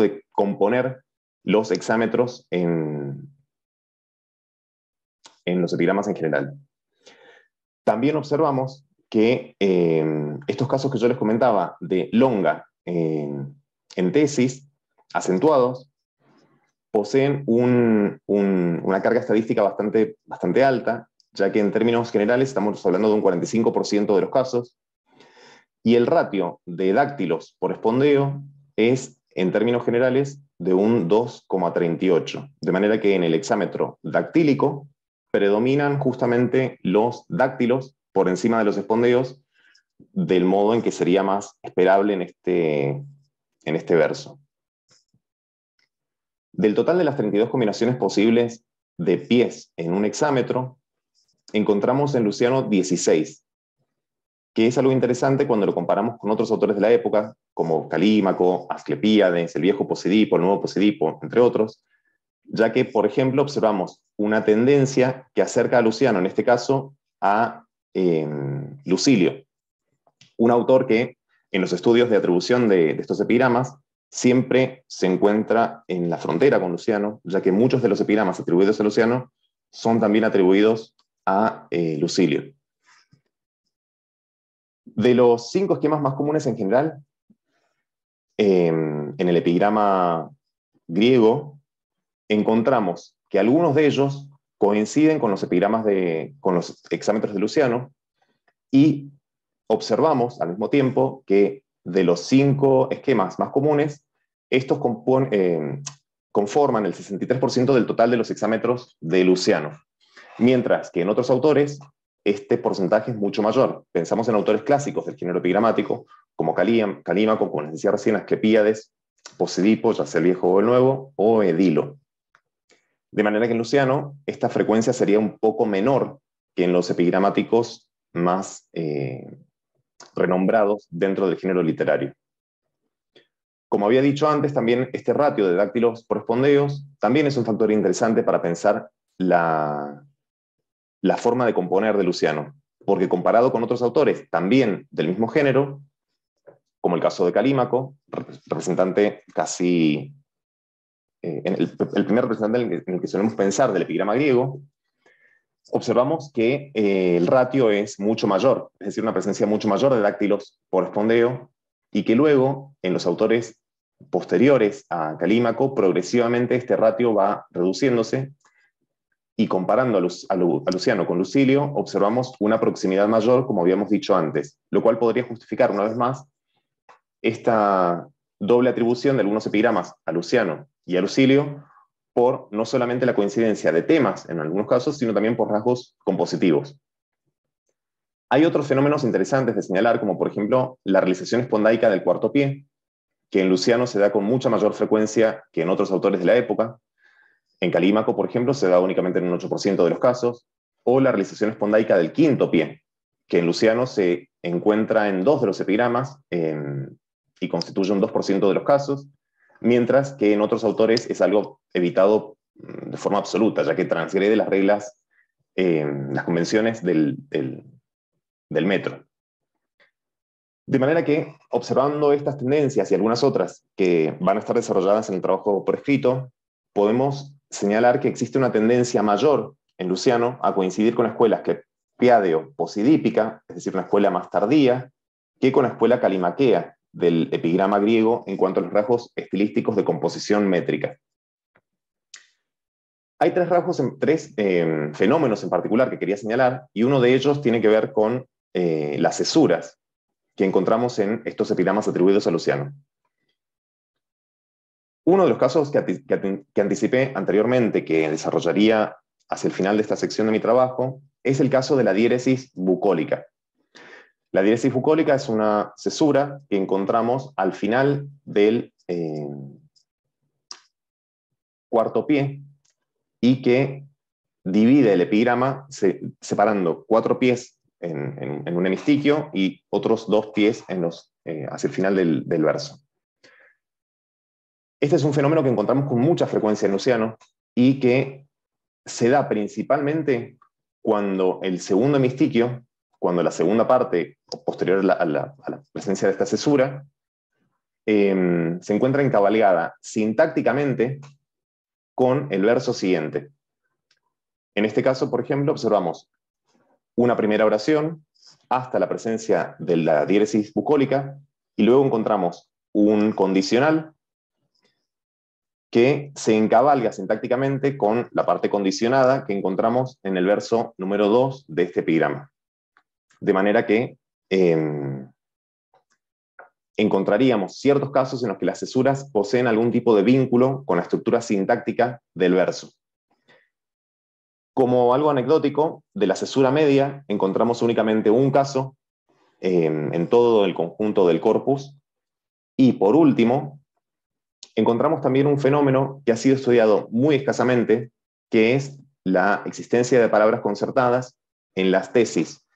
de componer los hexámetros en los epigramas en general. También observamos que estos casos que yo les comentaba de longa en tesis, acentuados, poseen una carga estadística bastante alta, ya que en términos generales estamos hablando de un 45% de los casos, y el ratio de dáctilos por espondeo es, en términos generales, de un 2,38, de manera que en el hexámetro dactílico predominan justamente los dáctilos por encima de los espondeos, del modo en que sería más esperable en este verso. Del total de las 32 combinaciones posibles de pies en un hexámetro, encontramos en Luciano 16, que es algo interesante cuando lo comparamos con otros autores de la época, como Calímaco, Asclepíades, el viejo Posidipo, el nuevo Posidipo, entre otros, ya que, por ejemplo, observamos una tendencia que acerca a Luciano, en este caso, a Lucilio, un autor que en los estudios de atribución de estos epigramas siempre se encuentra en la frontera con Luciano, ya que muchos de los epigramas atribuidos a Luciano son también atribuidos a Lucilio. De los 5 esquemas más comunes en general, en el epigrama griego, encontramos que algunos de ellos coinciden con los epigramas con los hexámetros de Luciano, y observamos al mismo tiempo que de los 5 esquemas más comunes, estos conforman el 63% del total de los hexámetros de Luciano, mientras que en otros autores este porcentaje es mucho mayor. Pensamos en autores clásicos del género epigramático, como Calímaco, como les decía recién, Asclepíades, Posidipo, ya sea el viejo o el nuevo, o Edilo. De manera que en Luciano esta frecuencia sería un poco menor que en los epigramáticos más renombrados dentro del género literario. Como había dicho antes, también este ratio de dáctilos por espondeos también es un factor interesante para pensar la forma de componer de Luciano, porque comparado con otros autores también del mismo género, como el caso de Calímaco, representante casi, el primer representante en el que solemos pensar del epigrama griego, observamos que el ratio es mucho mayor, es decir, una presencia mucho mayor de dáctilos por espondeo, y que luego, en los autores posteriores a Calímaco, progresivamente este ratio va reduciéndose, y comparando a Luciano con Lucilio, observamos una proximidad mayor, como habíamos dicho antes, lo cual podría justificar una vez más esta doble atribución de algunos epigramas a Luciano y a Lucilio, por no solamente la coincidencia de temas en algunos casos, sino también por rasgos compositivos. Hay otros fenómenos interesantes de señalar, como por ejemplo la realización espondaica del cuarto pie, que en Luciano se da con mucha mayor frecuencia que en otros autores de la época. En Calímaco, por ejemplo, se da únicamente en un 8% de los casos, o la realización espondaica del quinto pie, que en Luciano se encuentra en 2 de los epigramas y constituye un 2% de los casos, mientras que en otros autores es algo evitado de forma absoluta, ya que transgrede las reglas, las convenciones del metro. De manera que, observando estas tendencias y algunas otras que van a estar desarrolladas en el trabajo por escrito, podemos señalar que existe una tendencia mayor en Luciano a coincidir con la escuela asclepiadeo-posidípica, es decir, una escuela más tardía, que con la escuela calimaquea del epigrama griego en cuanto a los rasgos estilísticos de composición métrica. Hay 3 rasgos, 3 fenómenos en particular que quería señalar, y uno de ellos tiene que ver con las cesuras que encontramos en estos epigramas atribuidos a Luciano. Uno de los casos que anticipé anteriormente, que desarrollaría hacia el final de esta sección de mi trabajo, es el caso de la diéresis bucólica. La diéresis bucólica es una cesura que encontramos al final del cuarto pie, y que divide el epigrama separando 4 pies en un hemistiquio y otros 2 pies hacia el final del verso. Este es un fenómeno que encontramos con mucha frecuencia en Luciano y que se da principalmente cuando el segundo hemistiquio, cuando la segunda parte posterior a la presencia de esta cesura, se encuentra encabalgada sintácticamente con el verso siguiente. En este caso, por ejemplo, observamos una primera oración hasta la presencia de la diéresis bucólica, y luego encontramos un condicional que se encabalga sintácticamente con la parte condicionada que encontramos en el verso número 2 de este epigrama. De manera que encontraríamos ciertos casos en los que las cesuras poseen algún tipo de vínculo con la estructura sintáctica del verso. Como algo anecdótico, de la cesura media encontramos únicamente un caso en todo el conjunto del corpus, y por último, encontramos también un fenómeno que ha sido estudiado muy escasamente, que es la existencia de palabras concertadas en las tesis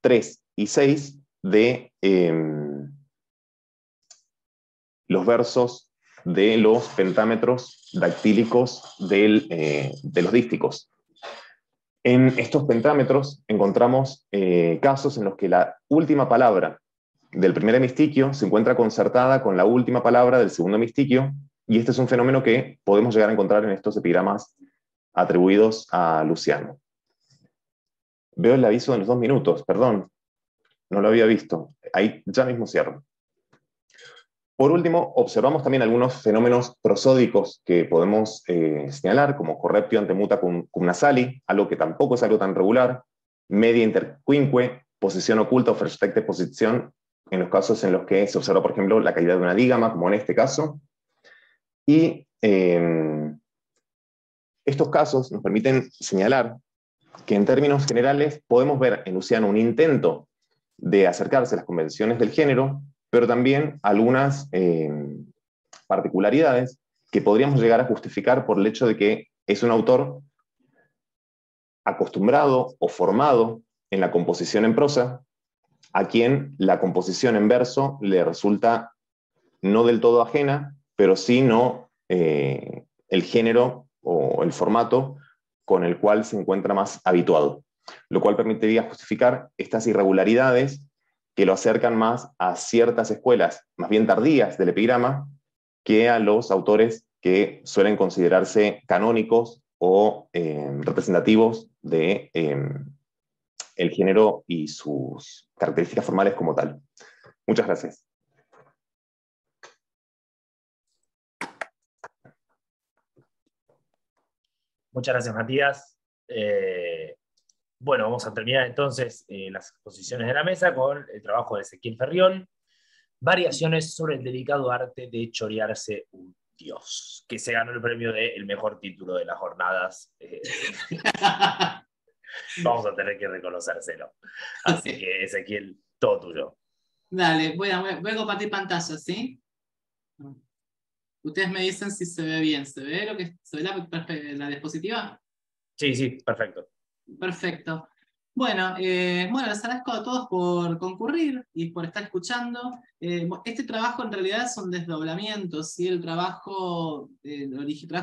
3 y 6 de los versos de los pentámetros dactílicos de los dísticos. En estos pentámetros encontramos casos en los que la última palabra del primer hemistiquio se encuentra concertada con la última palabra del segundo hemistiquio, y este es un fenómeno que podemos llegar a encontrar en estos epigramas atribuidos a Luciano. Veo el aviso de los 2 minutos, perdón, no lo había visto. Ahí ya mismo cierro. Por último, observamos también algunos fenómenos prosódicos que podemos señalar, como correptio ante muta cum nasali, algo que tampoco es algo tan regular, media interquinque, posición oculta o versteckte posición, en los casos en los que se observa, por ejemplo, la caída de una dígama, como en este caso. Y estos casos nos permiten señalar que en términos generales podemos ver en Luciano un intento de acercarse a las convenciones del género, pero también algunas particularidades que podríamos llegar a justificar por el hecho de que es un autor acostumbrado o formado en la composición en prosa, a quien la composición en verso le resulta no del todo ajena, pero sí no el género o el formato con el cual se encuentra más habituado, lo cual permitiría justificar estas irregularidades que lo acercan más a ciertas escuelas más bien tardías del epigrama que a los autores que suelen considerarse canónicos o representativos de el género y sus características formales como tal. Muchas gracias. Muchas gracias, Matías. Bueno, vamos a terminar entonces las exposiciones de la mesa con el trabajo de Ezequiel Ferriol, Variaciones sobre el delicado arte de chorearse un dios, que se ganó el premio de el mejor título de las jornadas. Vamos a tener que reconocérselo. Así que, Ezequiel, todo tuyo. Dale, voy a compartir pantalla, ¿sí? Ustedes me dicen si se ve bien. ¿Se ve lo que se ve la diapositiva? Sí, sí, perfecto. Perfecto. Bueno, les agradezco a todos por concurrir y por estar escuchando. Este trabajo en realidad es un desdoblamiento, ¿sí? El trabajo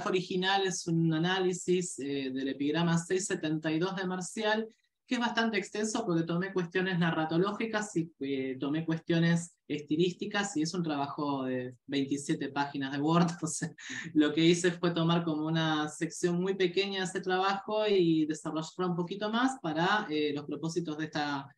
original es un análisis del epigrama 672 de Marcial, que es bastante extenso porque tomé cuestiones narratológicas y tomé cuestiones estilísticas, y es un trabajo de 27 páginas de Word. O sea, lo que hice fue tomar como una sección muy pequeña de ese trabajo y desarrollarla un poquito más para los propósitos de esta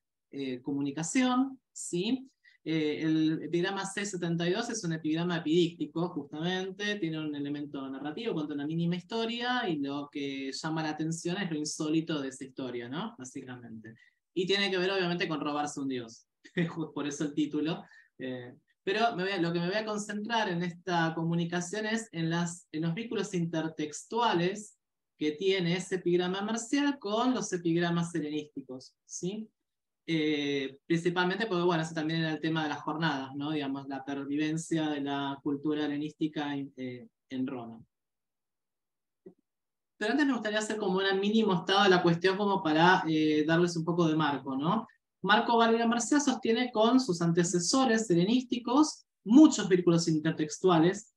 comunicación, ¿sí? El epigrama 672 es un epigrama epidíctico, justamente, tiene un elemento narrativo, cuenta una mínima historia, y lo que llama la atención es lo insólito de esa historia, ¿no? Básicamente. Y tiene que ver, obviamente, con robarse un dios. Por eso el título. Pero lo que me voy a concentrar en esta comunicación es en los vínculos intertextuales que tiene ese epigrama marcial con los epigramas helenísticos, ¿sí? Principalmente porque, bueno, ese también era el tema de las jornadas, ¿no? Digamos, la pervivencia de la cultura helenística en Roma. Pero antes me gustaría hacer como un mini mostrado de la cuestión, como para darles un poco de marco, ¿no? Marco Varela Marcial sostiene con sus antecesores helenísticos muchos vínculos intertextuales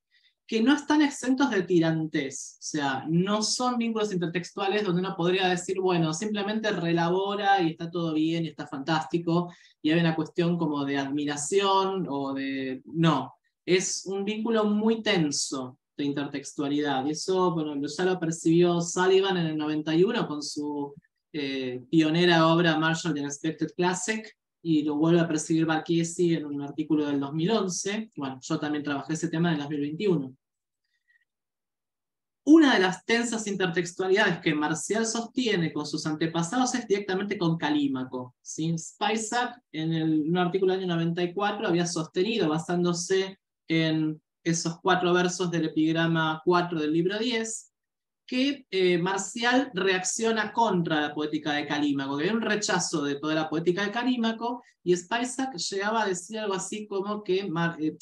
que no están exentos de tirantez. O sea, no son vínculos intertextuales donde uno podría decir, bueno, simplemente relabora y está todo bien y está fantástico, y hay una cuestión como de admiración o de... No, es un vínculo muy tenso de intertextualidad, y eso, bueno, ya lo percibió Sullivan en el 91 con su pionera obra Marshall the Unexpected Classic, y lo vuelve a percibir Barchesi en un artículo del 2011. Bueno, yo también trabajé ese tema en el 2021. Una de las tensas intertextualidades que Marcial sostiene con sus antepasados es directamente con Calímaco, ¿sí? Spicek, en un artículo del año 94, había sostenido, basándose en esos 4 versos del epigrama 4 del libro 10, que Marcial reacciona contra la poética de Calímaco, que había un rechazo de toda la poética de Calímaco, y Spicek llegaba a decir algo así como que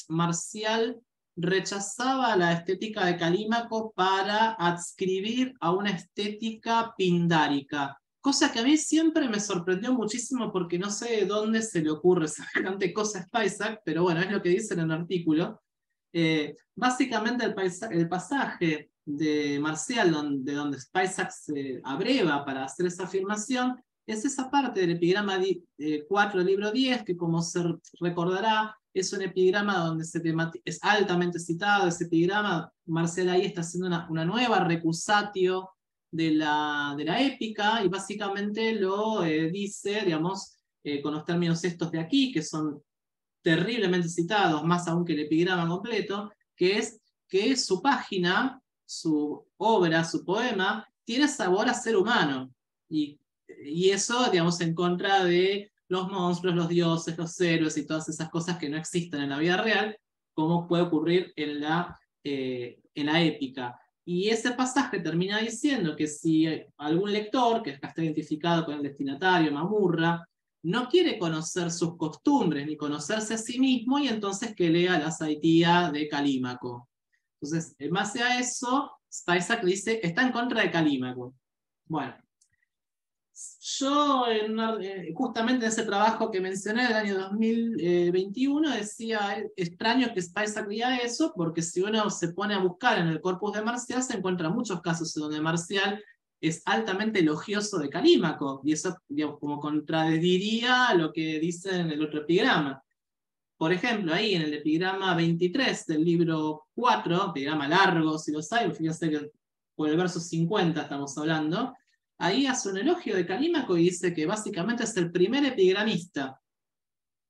Marcial rechazaba la estética de Calímaco para adscribir a una estética pindárica, cosa que a mí siempre me sorprendió muchísimo porque no sé de dónde se le ocurre semejante cosa a Spicek, pero bueno, es lo que dice en el artículo. Básicamente el pasaje de Marcial, de donde Spicek se abreva para hacer esa afirmación, es esa parte del epigrama 4 del libro 10, que como se recordará, es un epigrama donde es altamente citado. Ese epigrama, Marcial ahí está haciendo una nueva recusatio de la épica, y básicamente lo dice, digamos, con los términos estos de aquí, que son terriblemente citados, más aún que el epigrama completo, que es que su página, su obra, su poema, tiene sabor a ser humano. Y eso, digamos, en contra de los monstruos, los dioses, los héroes y todas esas cosas que no existen en la vida real, como puede ocurrir en la épica. Y ese pasaje termina diciendo que si algún lector, que está identificado con el destinatario, Mamurra, no quiere conocer sus costumbres ni conocerse a sí mismo, y entonces que lea la Saitía de Calímaco. Entonces, en base a eso, Spicek dice, está en contra de Calímaco. Bueno, yo justamente en ese trabajo que mencioné del año 2021 decía, extraño que Spicek diga eso, porque si uno se pone a buscar en el corpus de Marcial, se encuentra muchos casos en donde Marcial es altamente elogioso de Calímaco, y eso, digamos, como contradiría lo que dice en el otro epigrama. Por ejemplo, ahí en el epigrama 23 del libro 4, epigrama largo, si los hay, fíjense que por el verso 50 estamos hablando, ahí hace un elogio de Calímaco y dice que básicamente es el primer epigramista,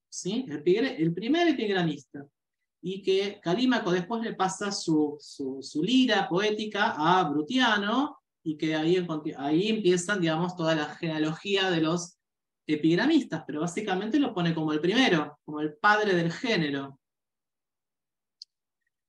¿sí? El primer epigramista. Y que Calímaco después le pasa su lira poética a Brutiano, y que ahí empiezan, digamos, toda la genealogía de los epigramistas, pero básicamente lo pone como el primero, como el padre del género.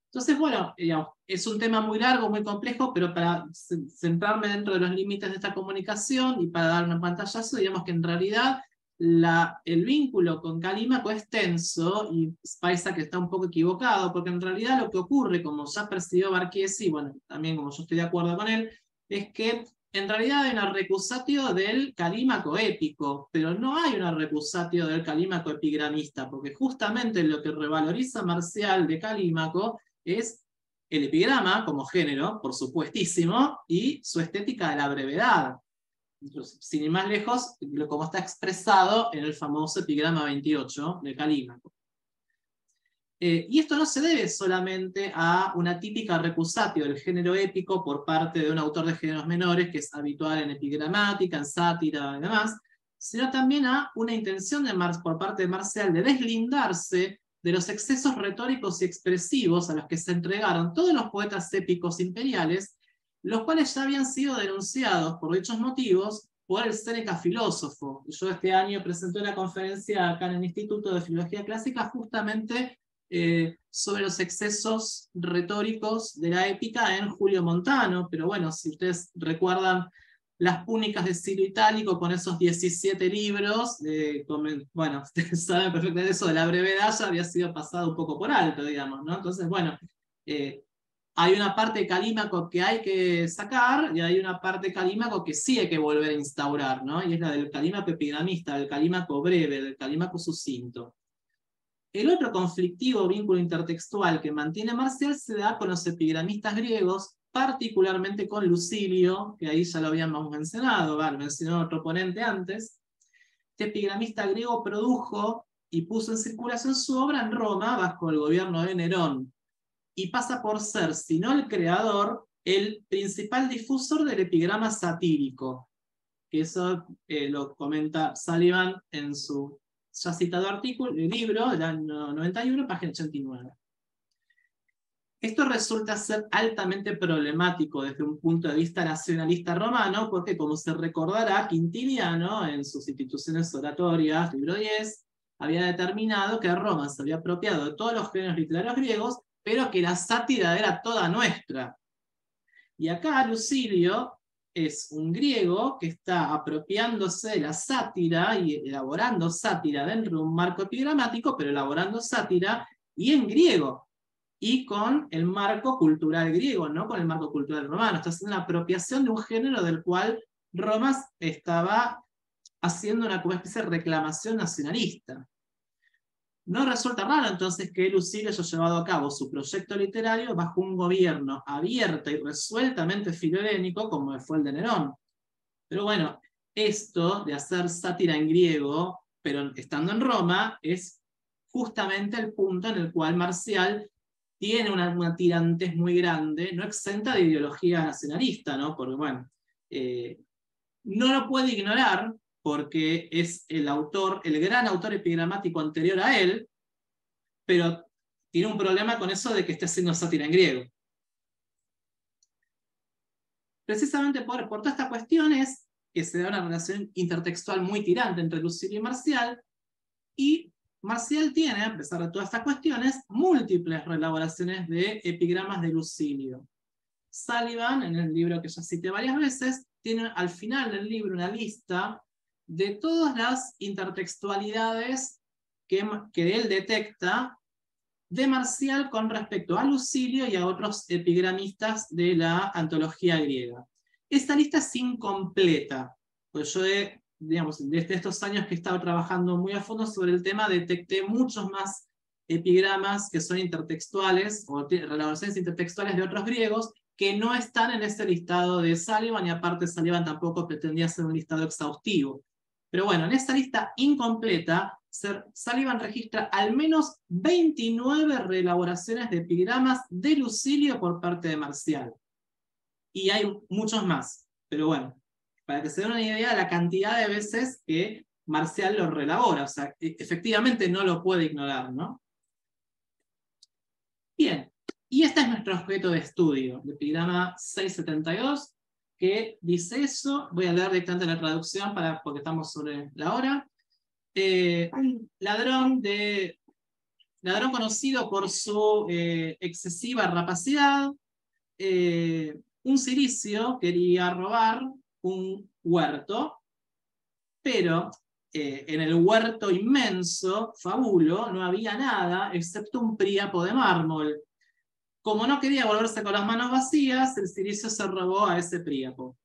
Entonces, bueno, digamos, es un tema muy largo, muy complejo, pero para centrarme dentro de los límites de esta comunicación y para dar un pantallazo, digamos que en realidad el vínculo con Calímaco es tenso, y Spicek está un poco equivocado, porque en realidad lo que ocurre, como ya percibió Barchiesi, bueno, también como yo estoy de acuerdo con él, es que en realidad hay una recusatio del Calímaco épico, pero no hay una recusatio del Calímaco epigramista, porque justamente lo que revaloriza Marcial de Calímaco es el epigrama como género, por supuestísimo, y su estética de la brevedad. Sin ir más lejos, como está expresado en el famoso epigrama 28 de Calímaco. Y esto no se debe solamente a una típica recusatio del género épico por parte de un autor de géneros menores, que es habitual en epigramática, en sátira y demás, sino también a una intención por parte de Marcial de deslindarse de los excesos retóricos y expresivos a los que se entregaron todos los poetas épicos imperiales, los cuales ya habían sido denunciados por dichos motivos por el Séneca filósofo. Yo este año presenté una conferencia acá en el Instituto de Filología Clásica justamente sobre los excesos retóricos de la épica en Julio Montano, pero bueno, si ustedes recuerdan las púnicas de Ciro Itálico con esos 17 libros, bueno, ustedes saben perfectamente eso de la brevedad, ya había sido pasado un poco por alto, digamos, ¿no? Entonces, bueno, hay una parte de Calímaco que hay que sacar, y hay una parte de Calímaco que sí hay que volver a instaurar, ¿no? Y es la del Calímaco epigramista, del Calímaco breve, del Calímaco sucinto. El otro conflictivo vínculo intertextual que mantiene Marcial se da con los epigramistas griegos, particularmente con Lucilio, que ahí ya lo habíamos mencionado, mencionó otro ponente antes. Este epigramista griego produjo y puso en circulación su obra en Roma bajo el gobierno de Nerón, y pasa por ser, si no el creador, el principal difusor del epigrama satírico, que eso lo comenta Sullivan en su ya citado artículo, el libro del año 91, página 89. Esto resulta ser altamente problemático desde un punto de vista nacionalista romano, porque como se recordará, Quintiliano, en sus Instituciones Oratorias, libro 10, había determinado que Roma se había apropiado de todos los géneros literarios griegos, pero que la sátira era toda nuestra. Y acá Lucilio es un griego que está apropiándose de la sátira y elaborando sátira dentro de un marco epigramático, pero elaborando sátira y en griego, y con el marco cultural griego, no con el marco cultural romano. Está haciendo una apropiación de un género del cual Roma estaba haciendo una especie de reclamación nacionalista. No resulta raro entonces que Lucilio haya llevado a cabo su proyecto literario bajo un gobierno abierto y resueltamente filohélénico como fue el de Nerón. Pero bueno, esto de hacer sátira en griego, pero estando en Roma, es justamente el punto en el cual Marcial tiene una tirantez muy grande, no exenta de ideología nacionalista, ¿no? Porque bueno, no lo puede ignorar porque es el autor, el gran autor epigramático anterior a él, pero tiene un problema con eso de que esté haciendo sátira en griego. Precisamente por toda esta cuestión es que se da una relación intertextual muy tirante entre Lucilio y Marcial, y Marcial tiene, a pesar de todas estas cuestiones, múltiples reelaboraciones de epigramas de Lucilio. Sullivan, en el libro que ya cité varias veces, tiene al final del libro una lista de todas las intertextualidades que él detecta de Marcial con respecto a Lucilio y a otros epigramistas de la antología griega. Esta lista es incompleta, pues yo digamos, desde estos años que he estado trabajando muy a fondo sobre el tema, detecté muchos más epigramas que son intertextuales o relaciones intertextuales de otros griegos que no están en este listado de Sullivan, y aparte Sullivan tampoco pretendía hacer un listado exhaustivo. Pero bueno, en esta lista incompleta, Sullivan registra al menos 29 reelaboraciones de epigramas de Lucilio por parte de Marcial. Y hay muchos más, pero bueno, para que se den una idea de la cantidad de veces que Marcial lo reelabora, o sea, efectivamente no lo puede ignorar, ¿no? Bien, y este es nuestro objeto de estudio, el epigrama 672, que dice eso. Voy a leer directamente la traducción porque estamos sobre la hora. Un ladrón conocido por su excesiva rapacidad, un cilicio quería robar un huerto, pero en el huerto inmenso, fabulo, no había nada excepto un príapo de mármol. Como no quería volverse con las manos vacías, el cilicio se robó a ese príapo.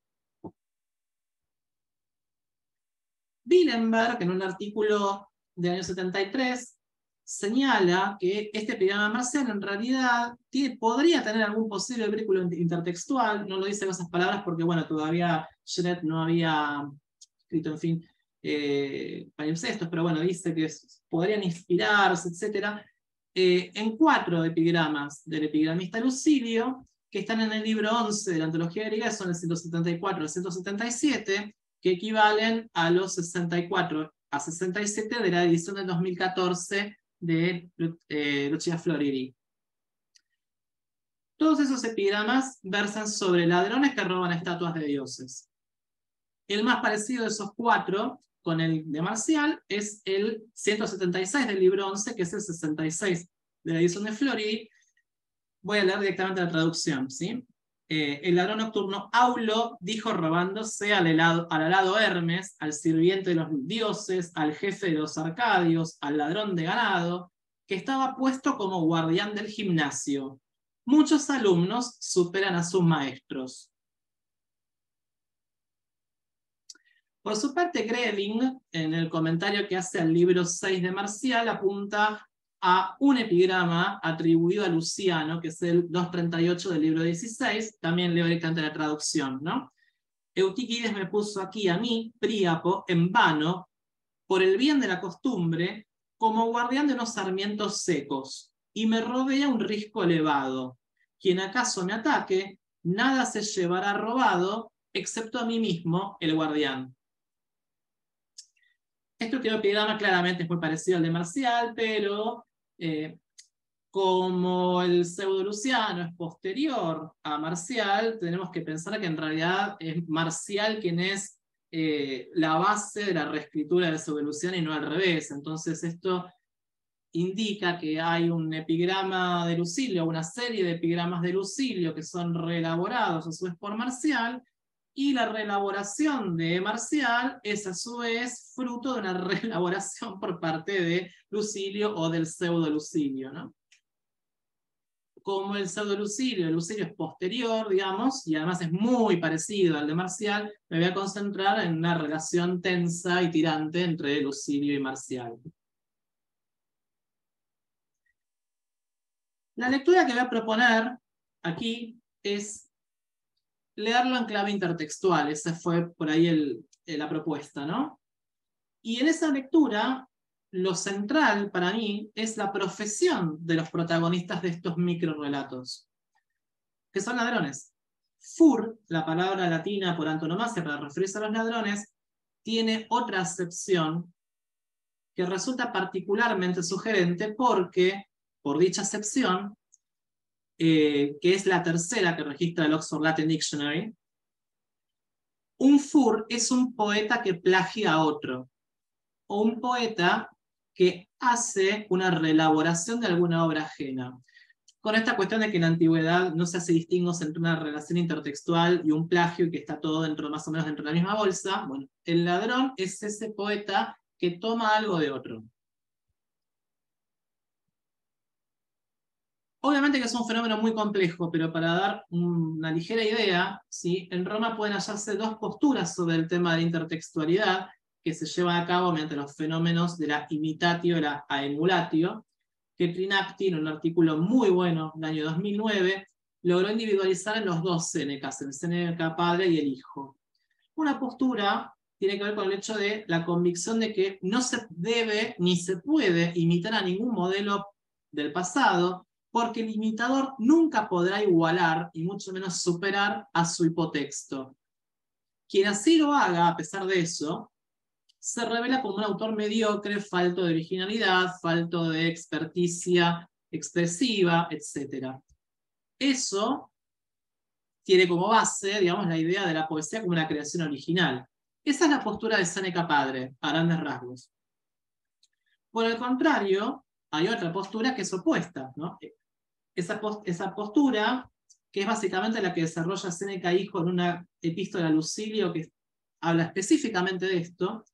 Willenberg, en un artículo del año 73, señala que este epigrama Marcial en realidad podría tener algún posible vínculo intertextual. No lo dice con esas palabras porque bueno, todavía Schret no había escrito, en fin, palimpsestos, pero bueno, dice que podrían inspirarse, etc. En 4 epigramas del epigramista Lucilio, que están en el libro 11 de la antología griega, son el 174 y el 177, que equivalen a los 64 a 67 de la edición del 2014 de Lucia Floriri. Todos esos epigramas versan sobre ladrones que roban estatuas de dioses. El más parecido de esos 4 con el de Marcial es el 176 del libro 11, que es el 66 de la edición de Floriri. Voy a leer directamente la traducción, ¿sí? El ladrón nocturno Aulo dijo robándose al alado Hermes, al sirviente de los dioses, al jefe de los arcadios, al ladrón de ganado, que estaba puesto como guardián del gimnasio. Muchos alumnos superan a sus maestros. Por su parte, Greving, en el comentario que hace al libro 6 de Marcial, apunta a un epigrama atribuido a Luciano, que es el 238 del libro 16, también leo directamente la traducción, ¿no? Eutiquides me puso aquí a mí, Príapo, en vano, por el bien de la costumbre, como guardián de unos sarmientos secos, y me rodea un risco elevado. Quien acaso me ataque, nada se llevará robado, excepto a mí mismo, el guardián. Este último epigrama claramente es muy parecido al de Marcial, pero como el pseudo-Luciano es posterior a Marcial, tenemos que pensar que en realidad es Marcial quien es la base de la reescritura del pseudo-Luciano y no al revés. Entonces esto indica que hay un epigrama de Lucilio, una serie de epigramas de Lucilio que son reelaborados a su vez por Marcial, y la reelaboración de Marcial es a su vez fruto de una reelaboración por parte de Lucilio o del pseudo Lucilio, ¿no? como el pseudo-Lucilio, el Lucilio es posterior, digamos, y además es muy parecido al de Marcial, me voy a concentrar en una relación tensa y tirante entre Lucilio y Marcial. La lectura que voy a proponer aquí es leerlo en clave intertextual, esa fue por ahí la propuesta, ¿no? Y en esa lectura, lo central para mí es la profesión de los protagonistas de estos microrelatos, que son ladrones. Fur, la palabra latina por antonomasia para referirse a los ladrones, tiene otra acepción que resulta particularmente sugerente porque, por dicha acepción, que es la tercera que registra el Oxford Latin Dictionary, un fur es un poeta que plagia a otro, o un poeta que hace una reelaboración de alguna obra ajena. Con esta cuestión de que en la antigüedad no se hace distingos entre una relación intertextual y un plagio y que está todo dentro, más o menos dentro de la misma bolsa, bueno, el ladrón es ese poeta que toma algo de otro. Obviamente que es un fenómeno muy complejo, pero para dar una ligera idea, ¿sí? En Roma pueden hallarse dos posturas sobre el tema de la intertextualidad que se llevan a cabo mediante los fenómenos de la imitatio y la aemulatio, que Trinacti, en un artículo muy bueno del año 2009, logró individualizar en los dos Sénecas, el Séneca padre y el hijo. Una postura tiene que ver con el hecho de la convicción de que no se debe ni se puede imitar a ningún modelo del pasado, porque el imitador nunca podrá igualar y mucho menos superar a su hipotexto. Quien así lo haga, a pesar de eso, se revela como un autor mediocre, falto de originalidad, falto de experticia expresiva, etc. Eso tiene como base, digamos, la idea de la poesía como una creación original. Esa es la postura de Séneca padre, a grandes rasgos. Por el contrario, hay otra postura que es opuesta, ¿no? Esa postura, que es básicamente la que desarrolla Séneca hijo en una epístola a Lucilio que habla específicamente de esto,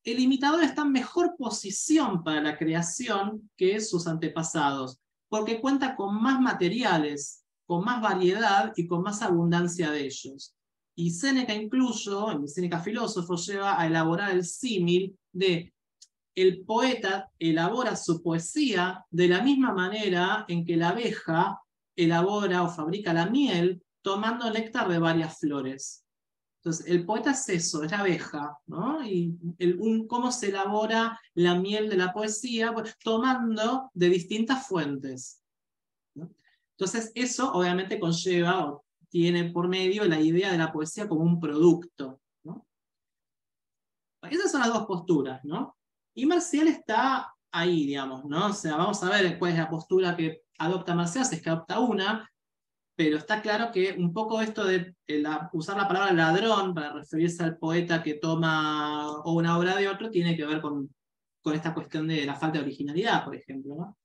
el imitador está en mejor posición para la creación que sus antepasados, porque cuenta con más materiales, con más variedad y con más abundancia de ellos. Y Séneca incluso, el Séneca filósofo, lleva a elaborar el símil de el poeta elabora su poesía de la misma manera en que la abeja elabora o fabrica la miel tomando néctar de varias flores. Entonces, el poeta es eso, es la abeja, ¿no? Y cómo se elabora la miel de la poesía, pues, tomando de distintas fuentes, ¿no? Entonces, eso obviamente conlleva o tiene por medio la idea de la poesía como un producto, ¿no? Esas son las dos posturas, ¿no? Y Marcial está ahí, digamos, ¿no? O sea, vamos a ver cuál es la postura que adopta Marcial, si es que adopta una, pero está claro que un poco esto de usar la palabra ladrón para referirse al poeta que toma una obra de otro tiene que ver con esta cuestión de la falta de originalidad, por ejemplo, ¿no?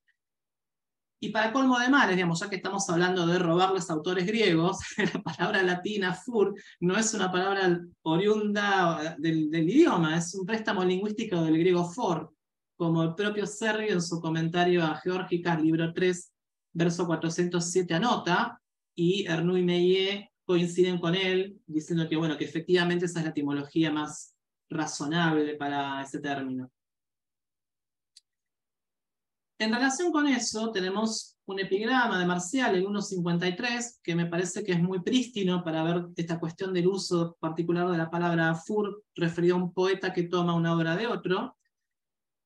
Y para colmo de males, digamos, ya que estamos hablando de robarles a autores griegos, la palabra latina, fur, no es una palabra oriunda del idioma, es un préstamo lingüístico del griego for, como el propio Sergio en su comentario a Geórgicas, libro 3, verso 407 anota, y Ernoult y Meillet coinciden con él, diciendo que, bueno, que efectivamente esa es la etimología más razonable para ese término. En relación con eso, tenemos un epigrama de Marcial, el 1.53, que me parece que es muy prístino para ver esta cuestión del uso particular de la palabra fur, referido a un poeta que toma una obra de otro.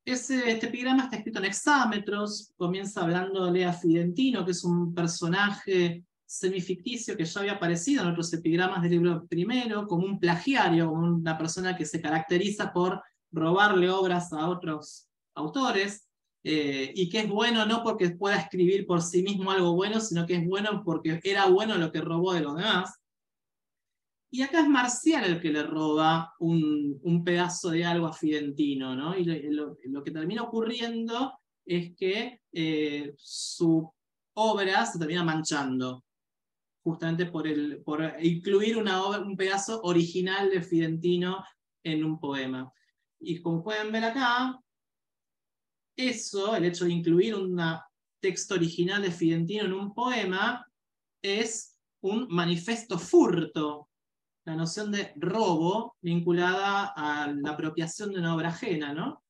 Este epigrama está escrito en hexámetros, comienza hablándole a Fidentino, que es un personaje semificticio que ya había aparecido en otros epigramas del libro primero, como un plagiario, como una persona que se caracteriza por robarle obras a otros autores. Y que es bueno no porque pueda escribir por sí mismo algo bueno, sino que es bueno porque era bueno lo que robó de los demás. Y acá es Marcial el que le roba un pedazo de algo a Fidentino, ¿no? Y lo que termina ocurriendo es que su obra se termina manchando, justamente por incluir un pedazo original de Fidentino en un poema. Y como pueden ver acá, eso, el hecho de incluir una texto original de Fidentino en un poema es un manifiesto furto, la noción de robo vinculada a la apropiación de una obra ajena, ¿no?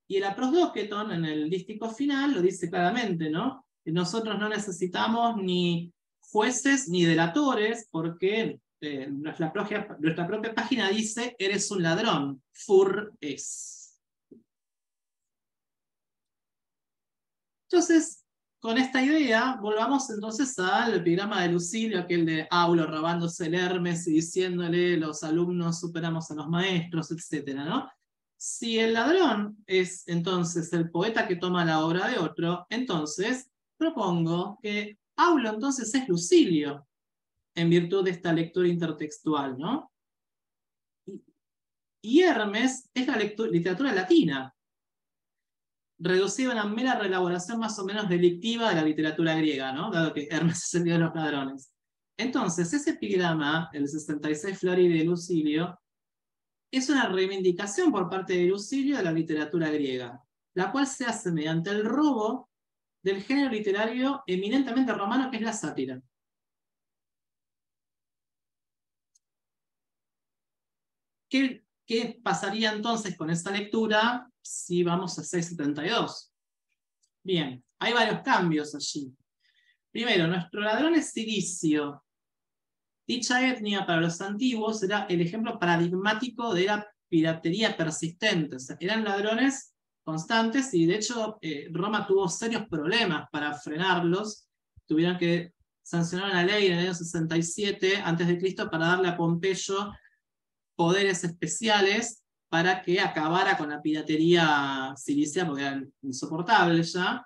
Y el Aprosdoketon, en el dístico final, lo dice claramente, ¿no? Que nosotros no necesitamos ni jueces ni delatores, porque nuestra propia página dice, eres un ladrón, fur es. Entonces, con esta idea, volvamos entonces al epigrama de Lucilio, aquel de Aulo robándose el Hermes y diciéndole, los alumnos superamos a los maestros, etc., ¿no? Si el ladrón es entonces el poeta que toma la obra de otro, entonces propongo que Aulo entonces es Lucilio, en virtud de esta lectura intertextual, ¿no? Y Hermes es la literatura latina, reducida a una mera reelaboración más o menos delictiva de la literatura griega, ¿no? Dado que Hermes es el dios de los ladrones. Entonces, ese epigrama, el 66 Floridi de Lucilio, es una reivindicación por parte de Lucilio de la literatura griega, la cual se hace mediante el robo del género literario eminentemente romano, que es la sátira. ¿Qué pasaría entonces con esta lectura si vamos a 672? Bien, hay varios cambios allí. Primero, nuestro ladrón es Cilicio. Dicha etnia para los antiguos era el ejemplo paradigmático de la piratería persistente. O sea, eran ladrones constantes y de hecho Roma tuvo serios problemas para frenarlos. Tuvieron que sancionar una ley en el año 67 a.C. para darle a Pompeyo poderes especiales para que acabara con la piratería cilicia, porque eran insoportables ya,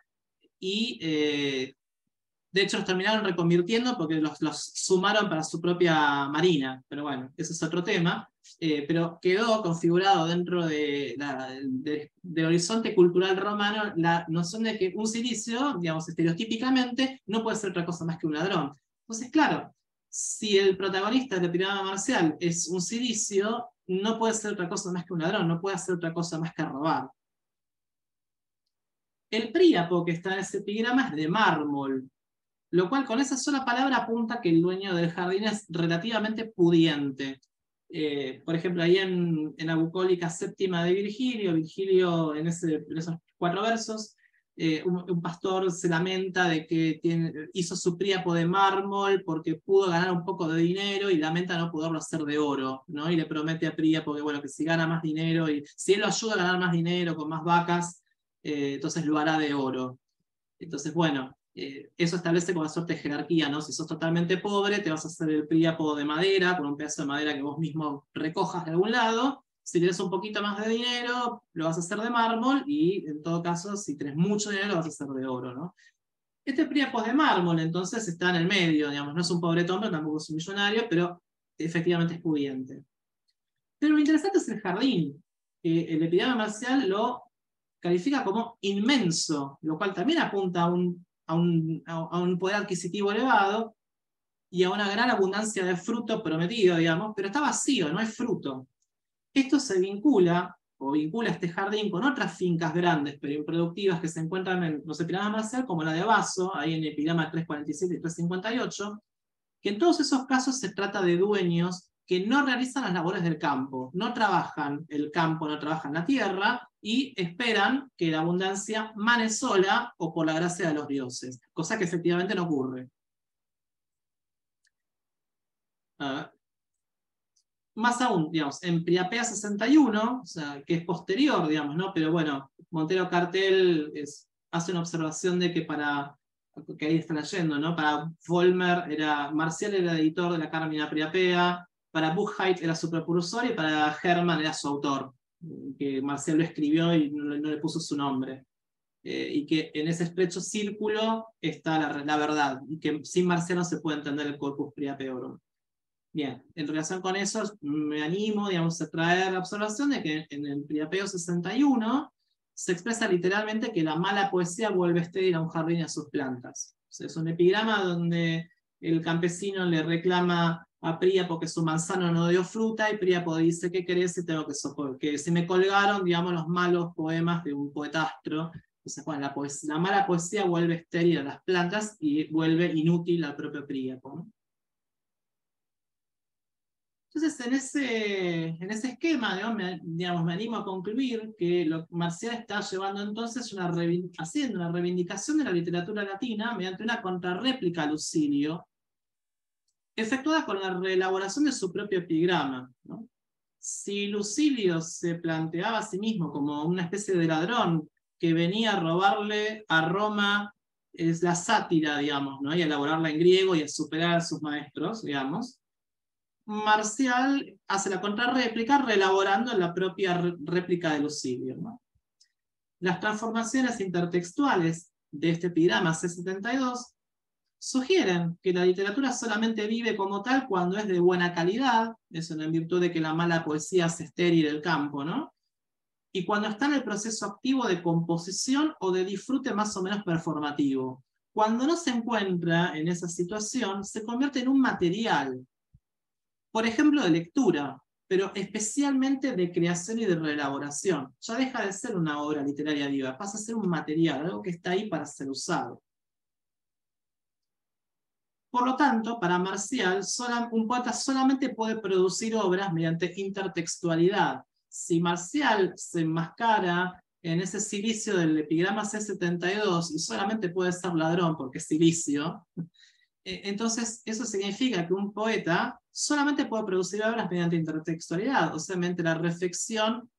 y de hecho los terminaron reconvirtiendo porque los sumaron para su propia marina, pero bueno, ese es otro tema, pero quedó configurado dentro del horizonte cultural romano la noción de que un cilicio, digamos, estereotípicamente, no puede ser otra cosa más que un ladrón. Entonces, claro, si el protagonista del epigrama marcial es un cilicio, no puede ser otra cosa más que un ladrón, no puede hacer otra cosa más que robar. El Príapo que está en ese epigrama es de mármol, lo cual con esa sola palabra apunta que el dueño del jardín es relativamente pudiente. Por ejemplo, ahí en la bucólica séptima de Virgilio en esos 4 versos, un pastor se lamenta de que hizo su Príapo de mármol porque pudo ganar un poco de dinero y lamenta no poderlo hacer de oro, ¿no? Y le promete a Príapo que, bueno, que si gana más dinero y si él lo ayuda a ganar más dinero con más vacas, entonces lo hará de oro. Entonces, bueno, eso establece como una suerte de jerarquía, ¿no? Si sos totalmente pobre, te vas a hacer el Príapo de madera, con un pedazo de madera que vos mismo recojas de algún lado. Si tenés un poquito más de dinero, lo vas a hacer de mármol, y en todo caso, si tenés mucho dinero, lo vas a hacer de oro, ¿no? Este Príapo de mármol, entonces, está en el medio, digamos, no es un pobretón, pero tampoco es un millonario, pero efectivamente es pudiente. Pero lo interesante es el jardín. El epigrama marcial lo califica como inmenso, lo cual también apunta a un poder adquisitivo elevado y a una gran abundancia de fruto prometido, digamos, pero está vacío, no hay fruto. Esto se vincula este jardín con otras fincas grandes pero improductivas que se encuentran en los epigramas marcial, como la de Baso, ahí en el epigrama 347 y 358, que en todos esos casos se trata de dueños que no realizan las labores del campo, no trabajan el campo, no trabajan la tierra, y esperan que la abundancia mane sola o por la gracia de los dioses, cosa que efectivamente no ocurre. Más aún, digamos, en Priapea 61, o sea, que es posterior, digamos, ¿no? Pero bueno, Montero Cartel hace una observación de que que ahí está leyendo, ¿no? Para Vollmer Marcial era editor de la Carmina Priapea, para Buchheit era su precursor y para Hermann era su autor, que Marcial lo escribió y no le puso su nombre. Y que en ese estrecho círculo está la verdad, y que sin Marcial no se puede entender el Corpus Priapeorum. Bien, en relación con eso me animo, digamos, a traer la observación de que en el Priapeo 61 se expresa literalmente que la mala poesía vuelve estéril a un jardín y a sus plantas. O sea, es un epigrama donde el campesino le reclama a Príapo que su manzano no dio fruta, y Príapo dice: ¿qué querés si tengo que soportar? Que se me colgaron, digamos, los malos poemas de un poetastro. Entonces, bueno, la mala poesía vuelve estéril a las plantas y vuelve inútil al propio Príapo, ¿no? Entonces, en ese esquema, digamos, me animo a concluir que Marcial está llevando entonces haciendo una reivindicación de la literatura latina mediante una contrarréplica a Lucilio, efectuada con la reelaboración de su propio epigrama, ¿no? Si Lucilio se planteaba a sí mismo como una especie de ladrón que venía a robarle a Roma es la sátira, digamos, ¿no? Y a elaborarla en griego y a superar a sus maestros, digamos, Marcial hace la contrarréplica reelaborando la propia réplica de Lucilio, ¿no? Las transformaciones intertextuales de este epigrama C72 sugieren que la literatura solamente vive como tal cuando es de buena calidad, eso en virtud de que la mala poesía hace estéril el campo, ¿no? Y cuando está en el proceso activo de composición o de disfrute más o menos performativo. Cuando no se encuentra en esa situación, se convierte en un material, por ejemplo, de lectura, pero especialmente de creación y de reelaboración. Ya deja de ser una obra literaria viva, pasa a ser un material, algo que está ahí para ser usado. Por lo tanto, para Marcial, un poeta solamente puede producir obras mediante intertextualidad. Si Marcial se enmascara en ese silicio del epigrama C72 y solamente puede ser ladrón porque es silicio, entonces eso significa que un poeta solamente puede producir obras mediante intertextualidad, o sea, mediante la reflexión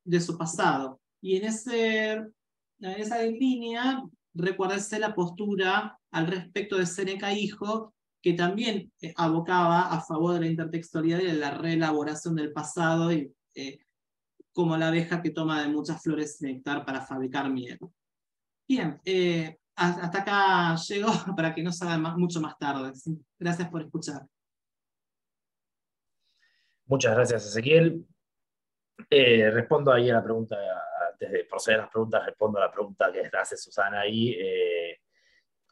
de su pasado. Y en esa línea, recuérdese la postura al respecto de Séneca Hijo, que también abocaba a favor de la intertextualidad y de la reelaboración del pasado, y, como la abeja que toma de muchas flores néctar para fabricar miel. Bien, hasta acá llego para que no se haga mucho más tarde. ¿Sí? Gracias por escuchar. Muchas gracias, Ezequiel. Respondo ahí a la pregunta, antes de proceder a las preguntas, respondo a la pregunta que hace Susana ahí.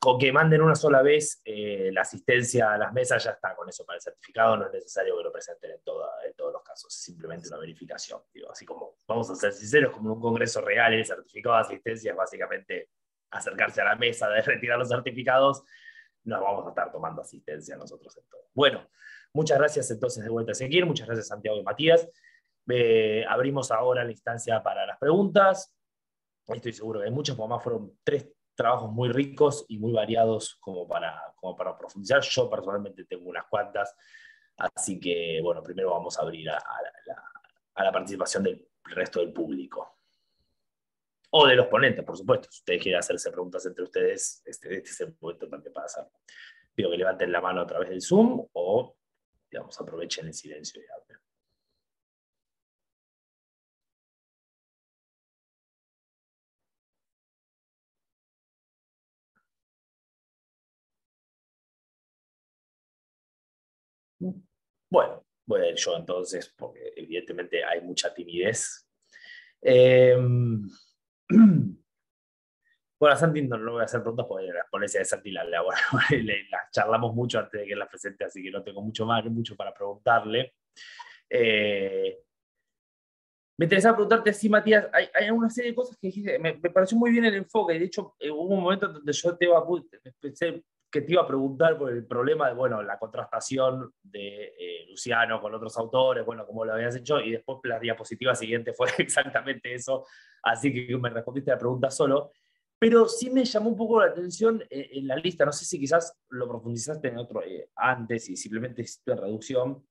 Con que manden una sola vez la asistencia a las mesas, ya está con eso para el certificado, no es necesario que lo presenten en todos los casos, es simplemente una verificación. Digo, así como, vamos a ser sinceros, como en un congreso real, el certificado de asistencia es básicamente acercarse a la mesa de retirar los certificados, nos vamos a estar tomando asistencia nosotros en todo. Bueno, muchas gracias entonces de vuelta a seguir, muchas gracias Santiago y Matías. Abrimos ahora la instancia para las preguntas. Estoy seguro que hay muchas, porque además fueron 3 trabajos muy ricos y muy variados como para profundizar. Yo personalmente tengo unas cuantas, así que bueno, primero vamos a abrir a la participación del resto del público. O de los ponentes, por supuesto. Si ustedes quieren hacerse preguntas entre ustedes, este es el momento también para hacerlo. Pido que levanten la mano a través del Zoom o, digamos, aprovechen el silencio y hablen. Bueno, voy a ir yo entonces, porque evidentemente hay mucha timidez. Bueno, a Santi no voy a hacer preguntas porque la ponencia de Santi la charlamos mucho antes de que la presente, así que no tengo mucho para preguntarle. Me interesaba preguntarte, sí, Matías, hay una serie de cosas que dijiste, me pareció muy bien el enfoque, de hecho hubo un momento donde yo pensé que te iba a preguntar por el problema de, bueno, la contrastación de Luciano con otros autores, bueno, cómo lo habías hecho, y después la diapositiva siguiente fue exactamente eso, así que me respondiste la pregunta solo, pero sí me llamó un poco la atención en la lista, no sé si quizás lo profundizaste en otro antes y simplemente hiciste reducción,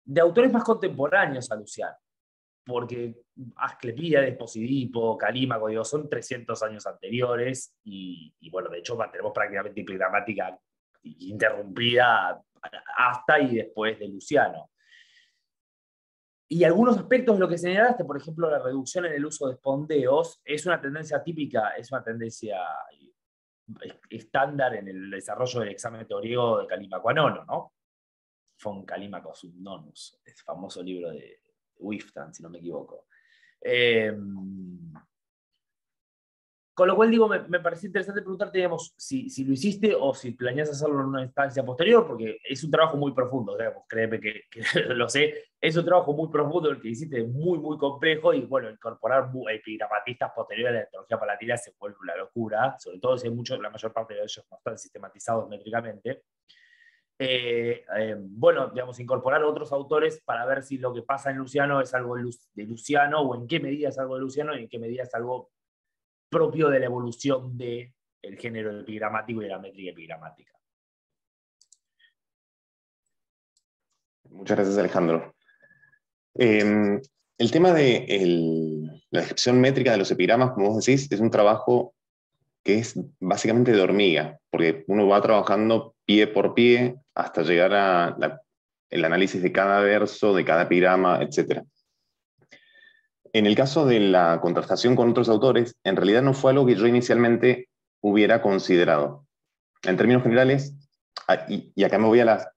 de autores más contemporáneos a Luciano, porque Asclepíades, Posidipo, Calímaco, digo, son 300 años anteriores y bueno, de hecho tenemos prácticamente epigramática interrumpida hasta y después de Luciano. Y algunos aspectos de lo que señalaste, por ejemplo, la reducción en el uso de espondeos, es una tendencia típica, es una tendencia estándar en el desarrollo del examen teórico de Calímaco a Nono, ¿no? Von Calímaco sub nonus, el famoso libro de Wiftan, si no me equivoco. Con lo cual, digo, me pareció interesante preguntarte, digamos, si lo hiciste o si planeas hacerlo en una instancia posterior, porque es un trabajo muy profundo, digamos, créeme que lo sé, es un trabajo muy profundo el que hiciste, muy, muy complejo, y bueno, incorporar epigramatistas posteriores a la etnología palatina se vuelve una locura, sobre todo si hay muchos, la mayor parte de ellos no están sistematizados métricamente. Bueno, digamos, incorporar otros autores para ver si lo que pasa en Luciano es algo de Luciano, o en qué medida es algo de Luciano y en qué medida es algo propio de la evolución del género epigramático y de la métrica epigramática. Muchas gracias, Alejandro. El tema de la descripción métrica de los epigramas, como vos decís, es un trabajo que es básicamente de hormiga, porque uno va trabajando pie por pie hasta llegar a el análisis de cada verso, de cada epigrama, etc. En el caso de la contrastación con otros autores, en realidad no fue algo que yo inicialmente hubiera considerado. En términos generales, y acá me voy a las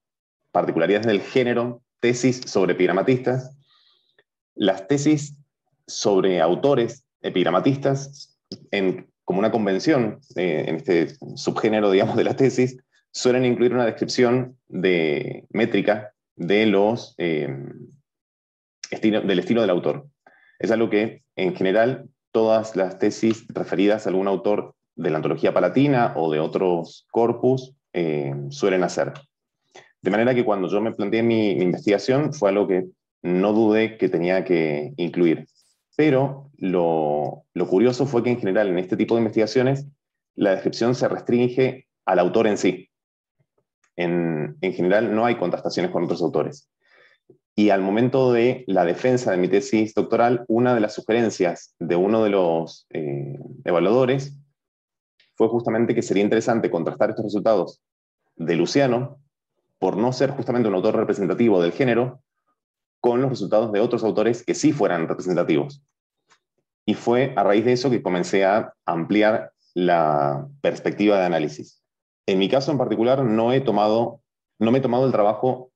particularidades del género, tesis sobre epigramatistas. Las tesis sobre autores epigramatistas, como una convención en este subgénero, digamos, de la tesis, suelen incluir una descripción de métrica de del estilo del autor. Es algo que, en general, todas las tesis referidas a algún autor de la antología palatina o de otros corpus suelen hacer. De manera que cuando yo me planteé mi investigación, fue algo que no dudé que tenía que incluir. Pero lo curioso fue que en general en este tipo de investigaciones la descripción se restringe al autor en sí. En general no hay contrastaciones con otros autores. Y al momento de la defensa de mi tesis doctoral, una de las sugerencias de uno de los evaluadores fue justamente que sería interesante contrastar estos resultados de Luciano, por no ser justamente un autor representativo del género, con los resultados de otros autores que sí fueran representativos. Y fue a raíz de eso que comencé a ampliar la perspectiva de análisis. En mi caso en particular no me he tomado el trabajo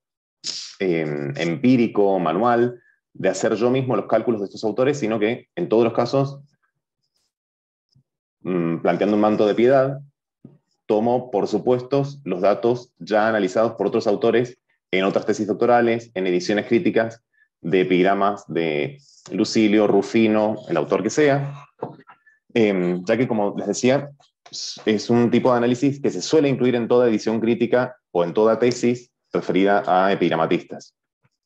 empírico, manual, de hacer yo mismo los cálculos de estos autores, sino que en todos los casos, planteando un manto de piedad, tomo por supuestos los datos ya analizados por otros autores en otras tesis doctorales, en ediciones críticas de epigramas de Lucilio, Rufino, el autor que sea, ya que, como les decía, es un tipo de análisis que se suele incluir en toda edición crítica o en toda tesis referida a epigramatistas.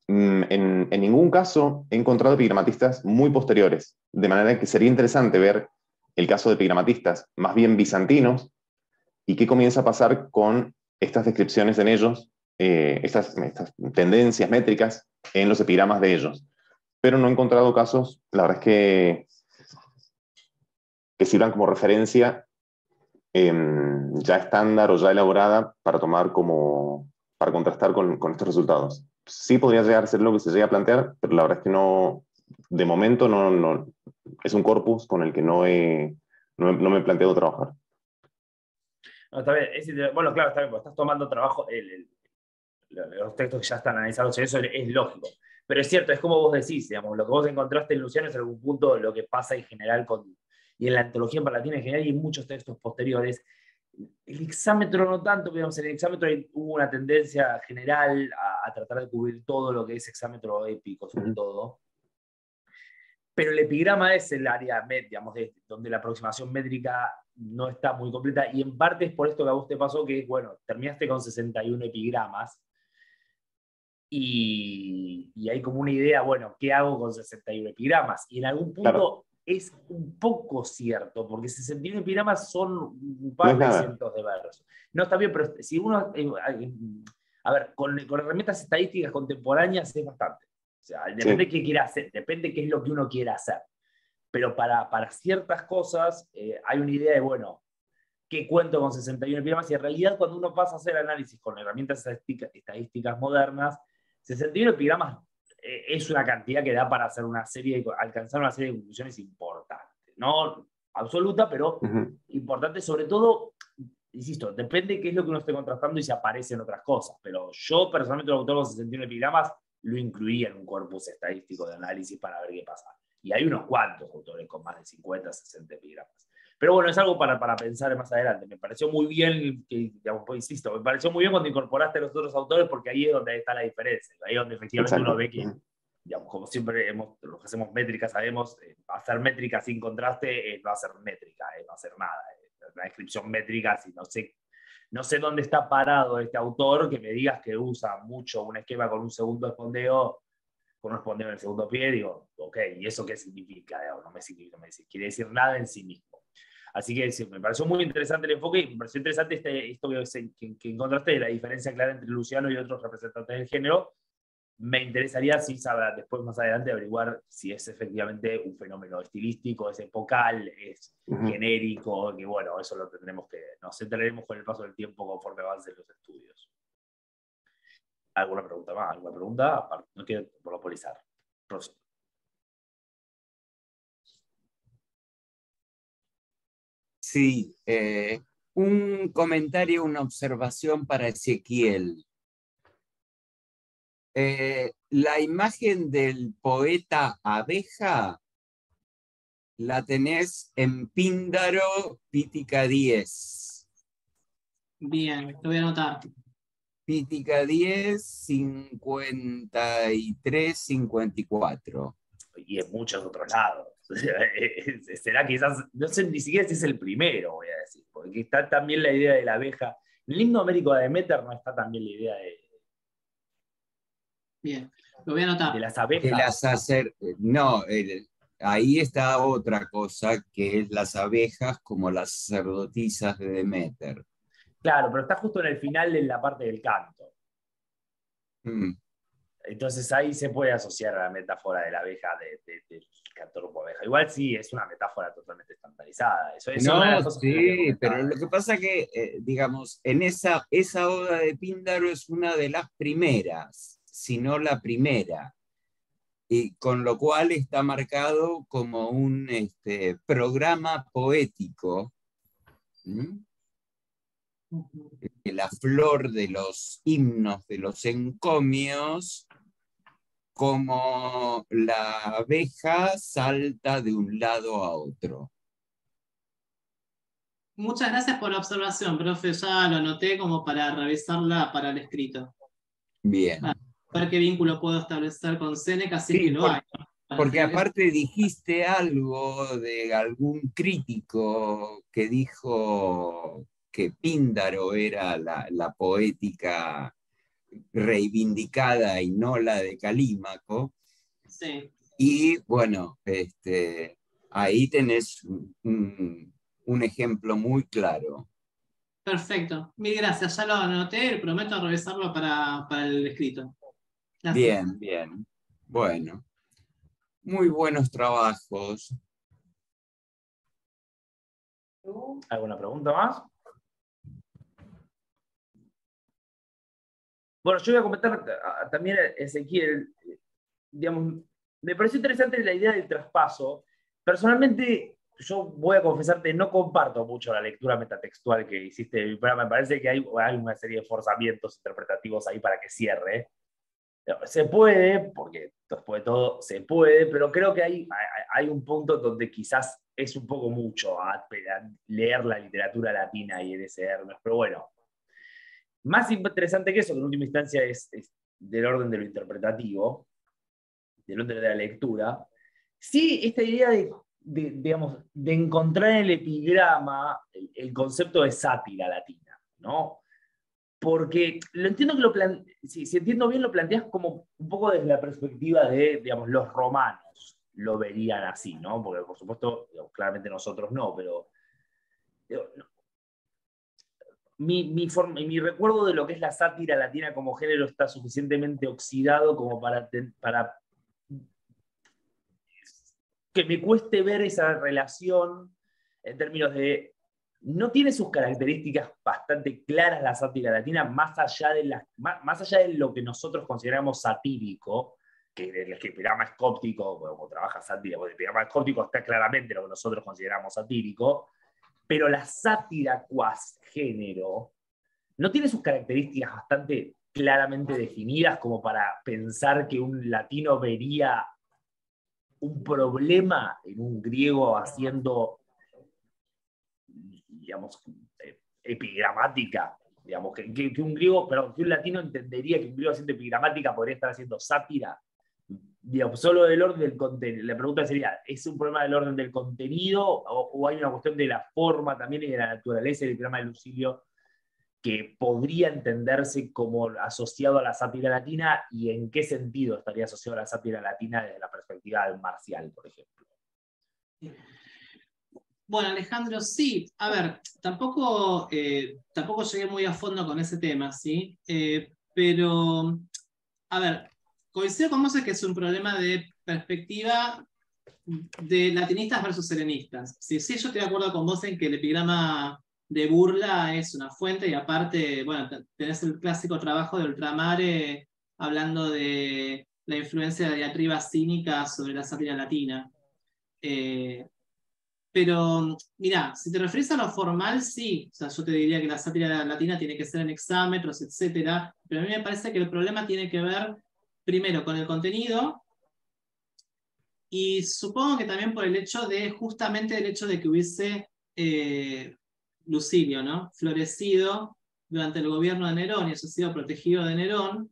En ningún caso he encontrado epigramatistas muy posteriores, de manera que sería interesante ver el caso de epigramatistas más bien bizantinos y qué comienza a pasar con estas descripciones en ellos, estas tendencias métricas en los epigramas de ellos. Pero no he encontrado casos, la verdad es que sirvan como referencia ya estándar o ya elaborada para para contrastar con estos resultados. Sí podría llegar a ser lo que se llega a plantear, pero la verdad es que no, de momento no es un corpus con el que no me he planteado trabajar. No, está bien. Bueno, claro, está bien, porque estás tomando trabajo, los textos que ya están analizados, eso es lógico. Pero es cierto, es como vos decís, digamos, lo que vos encontraste en Luciano es en algún punto lo que pasa en general y en la antología palatina en general y en muchos textos posteriores. El hexámetro no tanto, digamos, en el hexámetro hubo una tendencia general a tratar de cubrir todo lo que es hexámetro épico, sobre todo. Pero el epigrama es el área, digamos, donde la aproximación métrica no está muy completa, y en parte es por esto que a vos te pasó, que, bueno, terminaste con 61 epigramas, y hay como una idea, bueno, ¿qué hago con 61 epigramas? Y en algún punto claro, es un poco cierto, porque 61 epigramas son un par de cientos de versos. No está bien, pero si uno, a ver, con herramientas estadísticas contemporáneas es bastante. O sea, depende de qué quiera hacer, depende de qué es lo que uno quiera hacer. Pero para ciertas cosas hay una idea de, bueno, ¿qué cuento con 61 epigramas? Y en realidad cuando uno pasa a hacer análisis con herramientas estadísticas modernas, 61 epigramas es una cantidad que da para hacer alcanzar una serie de conclusiones importantes. No absoluta, pero importante, sobre todo, insisto, depende de qué es lo que uno esté contrastando y si aparecen otras cosas. Pero yo personalmente el autor con 61 epigramas lo incluía en un corpus estadístico de análisis para ver qué pasa. Y hay unos cuantos autores con más de 50, 60 epigramas. Pero bueno, es algo para pensar más adelante. Me pareció muy bien, que, digamos, pues, insisto, me pareció muy bien cuando incorporaste a los otros autores, porque ahí es donde está la diferencia. Ahí es donde efectivamente Exacto. uno ve que, digamos, como siempre los que hacemos métrica sabemos, hacer métrica sin contraste es no hacer métrica, es no hacer nada. La descripción métrica, si no sé dónde está parado este autor, que me digas que usa mucho un esquema con un segundo espondeo, con un espondeo en el segundo pie, digo, ok, ¿y eso qué significa? No me quiere decir nada en sí mismo. Así que sí, me pareció muy interesante el enfoque y me pareció interesante esto que encontraste de la diferencia clara entre Luciano y otros representantes del género. Me interesaría, sí, saber después más adelante averiguar si es efectivamente un fenómeno estilístico, es epocal, es genérico, que bueno, eso lo tendremos que, nos enteraremos con el paso del tiempo conforme avancen los estudios. ¿Alguna pregunta más? ¿Alguna pregunta? No quiero monopolizar. Rosa. Sí, un comentario, una observación para Ezequiel. La imagen del poeta abeja la tenés en Píndaro, Pítica 10. Bien, lo voy a anotar. Pítica 10, 53, 54. Y en muchos otros lados. Será quizás, no sé ni siquiera si es el primero, voy a decir, porque está también la idea de la abeja. En el himno Américo de Demeter no está también la idea Bien, lo voy a anotar. de las De abejas. no, ahí está otra cosa, que es las abejas como las sacerdotisas de Demeter. Claro, pero está justo en el final de la parte del canto. Mm. Entonces ahí se puede asociar a la metáfora de la abeja del cantor como abeja. Igual sí, es una metáfora totalmente estandarizada. Eso es una de las No, cosas que quería sí, comentar. pero lo que pasa que, digamos, en esa oda de Píndaro es una de las primeras, si no la primera, y con lo cual está marcado como un programa poético, ¿m? La flor de los himnos, de los encomios, como la abeja salta de un lado a otro. Muchas gracias por la observación, profe. Ya lo anoté como para revisarla para el escrito. Bien. A ver qué vínculo puedo establecer con Séneca, si es que lo hay. Porque aparte dijiste algo de algún crítico que dijo que Píndaro era la poética reivindicada y no la de Calímaco. Sí. Y bueno, ahí tenés un ejemplo muy claro. Perfecto. Mil gracias. Ya lo anoté. Prometo revisarlo para el escrito. Gracias. Bien, bien. Bueno, muy buenos trabajos. ¿Alguna pregunta más? Bueno, yo voy a comentar también a Ezequiel, digamos, me pareció interesante la idea del traspaso. Personalmente, yo voy a confesarte, no comparto mucho la lectura metatextual que hiciste, pero me parece que hay una serie de forzamientos interpretativos ahí para que cierre. Se puede, porque después de todo se puede, pero creo que hay un punto donde quizás es un poco mucho a leer la literatura latina y en ese Hermes, pero bueno, más interesante que eso, que en última instancia es del orden de lo interpretativo, del orden de la lectura. Sí, esta idea digamos, de encontrar en el epigrama el concepto de sátira latina, ¿no? Porque lo entiendo que si entiendo bien, lo planteas como un poco desde la perspectiva de, digamos, los romanos lo verían así, ¿no? Porque por supuesto, digamos, claramente nosotros no, pero digo, no. Mi recuerdo de lo que es la sátira latina como género está suficientemente oxidado como para que me cueste ver esa relación en términos de, no tiene sus características bastante claras la sátira latina, más allá de lo que nosotros consideramos satírico, que el epigrama escóptico, como trabaja sátira, el epigrama escóptico está claramente lo que nosotros consideramos satírico, pero la sátira cuas género no tiene sus características bastante claramente definidas como para pensar que un latino vería un problema en un griego haciendo digamos, epigramática, digamos, que un griego, perdón, que un latino entendería que un griego haciendo epigramática podría estar haciendo sátira, digamos, solo del orden del contenido. La pregunta sería, ¿es un problema del orden del contenido o hay una cuestión de la forma también y de la naturaleza del epigrama de Lucilio que podría entenderse como asociado a la sátira latina, y en qué sentido estaría asociado a la sátira latina desde la perspectiva de Marcial, por ejemplo? Bueno, Alejandro, sí. A ver, tampoco llegué muy a fondo con ese tema, ¿sí? Pero, a ver, coincido con vos en que es un problema de perspectiva de latinistas versus helenistas. Sí, sí, yo estoy de acuerdo con vos en que el epigrama de burla es una fuente, y aparte, bueno, tenés el clásico trabajo de Ultramare hablando de la influencia de la diatriba cínica sobre la sátira latina. Pero, mirá, si te refieres a lo formal, sí. O sea, yo te diría que la sátira latina tiene que ser en hexámetros, etc. Pero a mí me parece que el problema tiene que ver, primero, con el contenido, y supongo que también por el hecho de, justamente el hecho de que hubiese Lucilio, ¿no?, florecido durante el gobierno de Nerón y eso ha sido protegido de Nerón,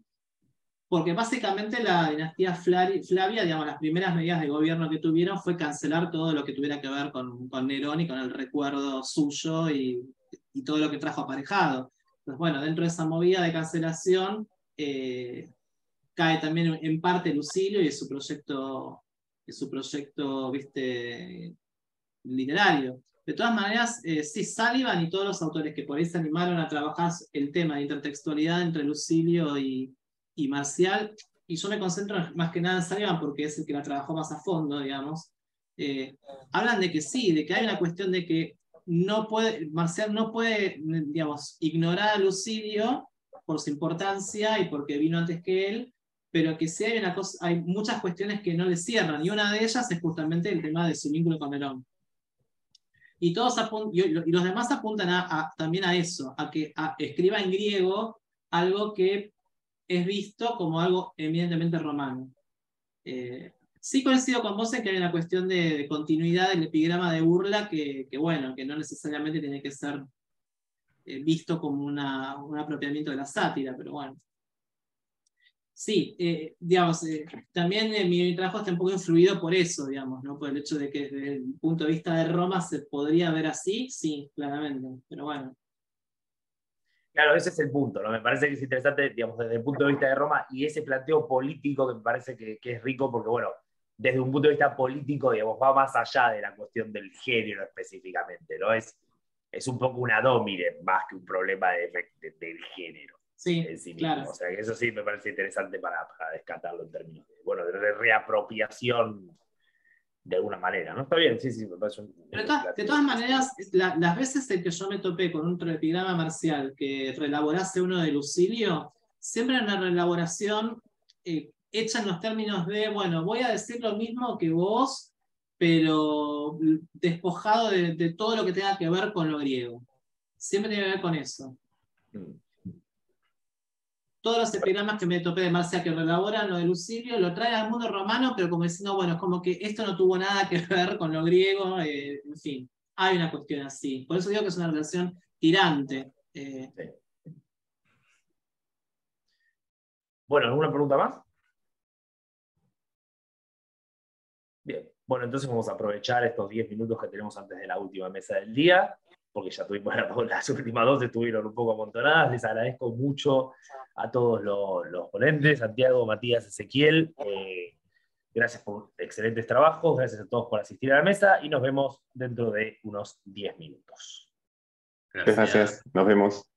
porque básicamente la dinastía Flavia, digamos, las primeras medidas de gobierno que tuvieron fue cancelar todo lo que tuviera que ver con Nerón y con el recuerdo suyo y todo lo que trajo aparejado. Entonces, bueno, dentro de esa movida de cancelación cae también en parte Lucilio y su proyecto, viste, literario. De todas maneras, sí, Sullivan y todos los autores que por ahí se animaron a trabajar el tema de intertextualidad entre Lucilio y Marcial, y yo me concentro más que nada en Sullivan porque es el que la trabajó más a fondo, digamos, hablan de que sí, de que hay una cuestión de que Marcial no puede, digamos, ignorar a Lucilio por su importancia y porque vino antes que él, pero que sí hay muchas cuestiones que no le cierran, y una de ellas es justamente el tema de su vínculo con Nerón. Y, y los demás apuntan también a eso, a que escriba en griego algo que es visto como algo eminentemente romano. Sí coincido con vos en que hay una cuestión de continuidad del epigrama de burla bueno, que no necesariamente tiene que ser visto como un apropiamiento de la sátira, pero bueno. Sí, digamos, también mi trabajo está un poco influido por eso, digamos, ¿no? Por el hecho de que desde el punto de vista de Roma se podría ver así, sí, claramente, pero bueno. Claro, ese es el punto, ¿no? Me parece que es interesante, digamos, desde el punto de vista de Roma, y ese planteo político que me parece que es rico, porque, bueno, desde un punto de vista político, digamos, va más allá de la cuestión del género específicamente, ¿no? Es un poco una domine más que un problema del género. Sí, en sí mismo. claro. O sea, que eso sí me parece interesante para descartarlo en términos de, bueno, de reapropiación de alguna manera, ¿no? Está bien, sí, sí, me parece Pero de todas maneras, las veces en que yo me topé con un epigrama Marcial que reelaborase uno de Lucilio, siempre era una reelaboración hecha en los términos de, bueno, voy a decir lo mismo que vos, pero despojado de todo lo que tenga que ver con lo griego. Siempre tiene que ver con eso. Todos los epigramas que me topé de Marcial que reelaboran lo de Lucilio, lo traen al mundo romano, pero como diciendo, bueno, es como que esto no tuvo nada que ver con lo griego, en fin, hay una cuestión así. Por eso digo que es una relación tirante. Sí. Bueno, ¿alguna pregunta más? Bien, bueno, entonces vamos a aprovechar estos 10 minutos que tenemos antes de la última mesa del día, porque ya tuvimos las últimas dos, estuvieron un poco amontonadas. Les agradezco mucho a todos los ponentes, Santiago, Matías, Ezequiel. Gracias por excelentes trabajos, gracias a todos por asistir a la mesa y nos vemos dentro de unos 10 minutos. Gracias, nos vemos.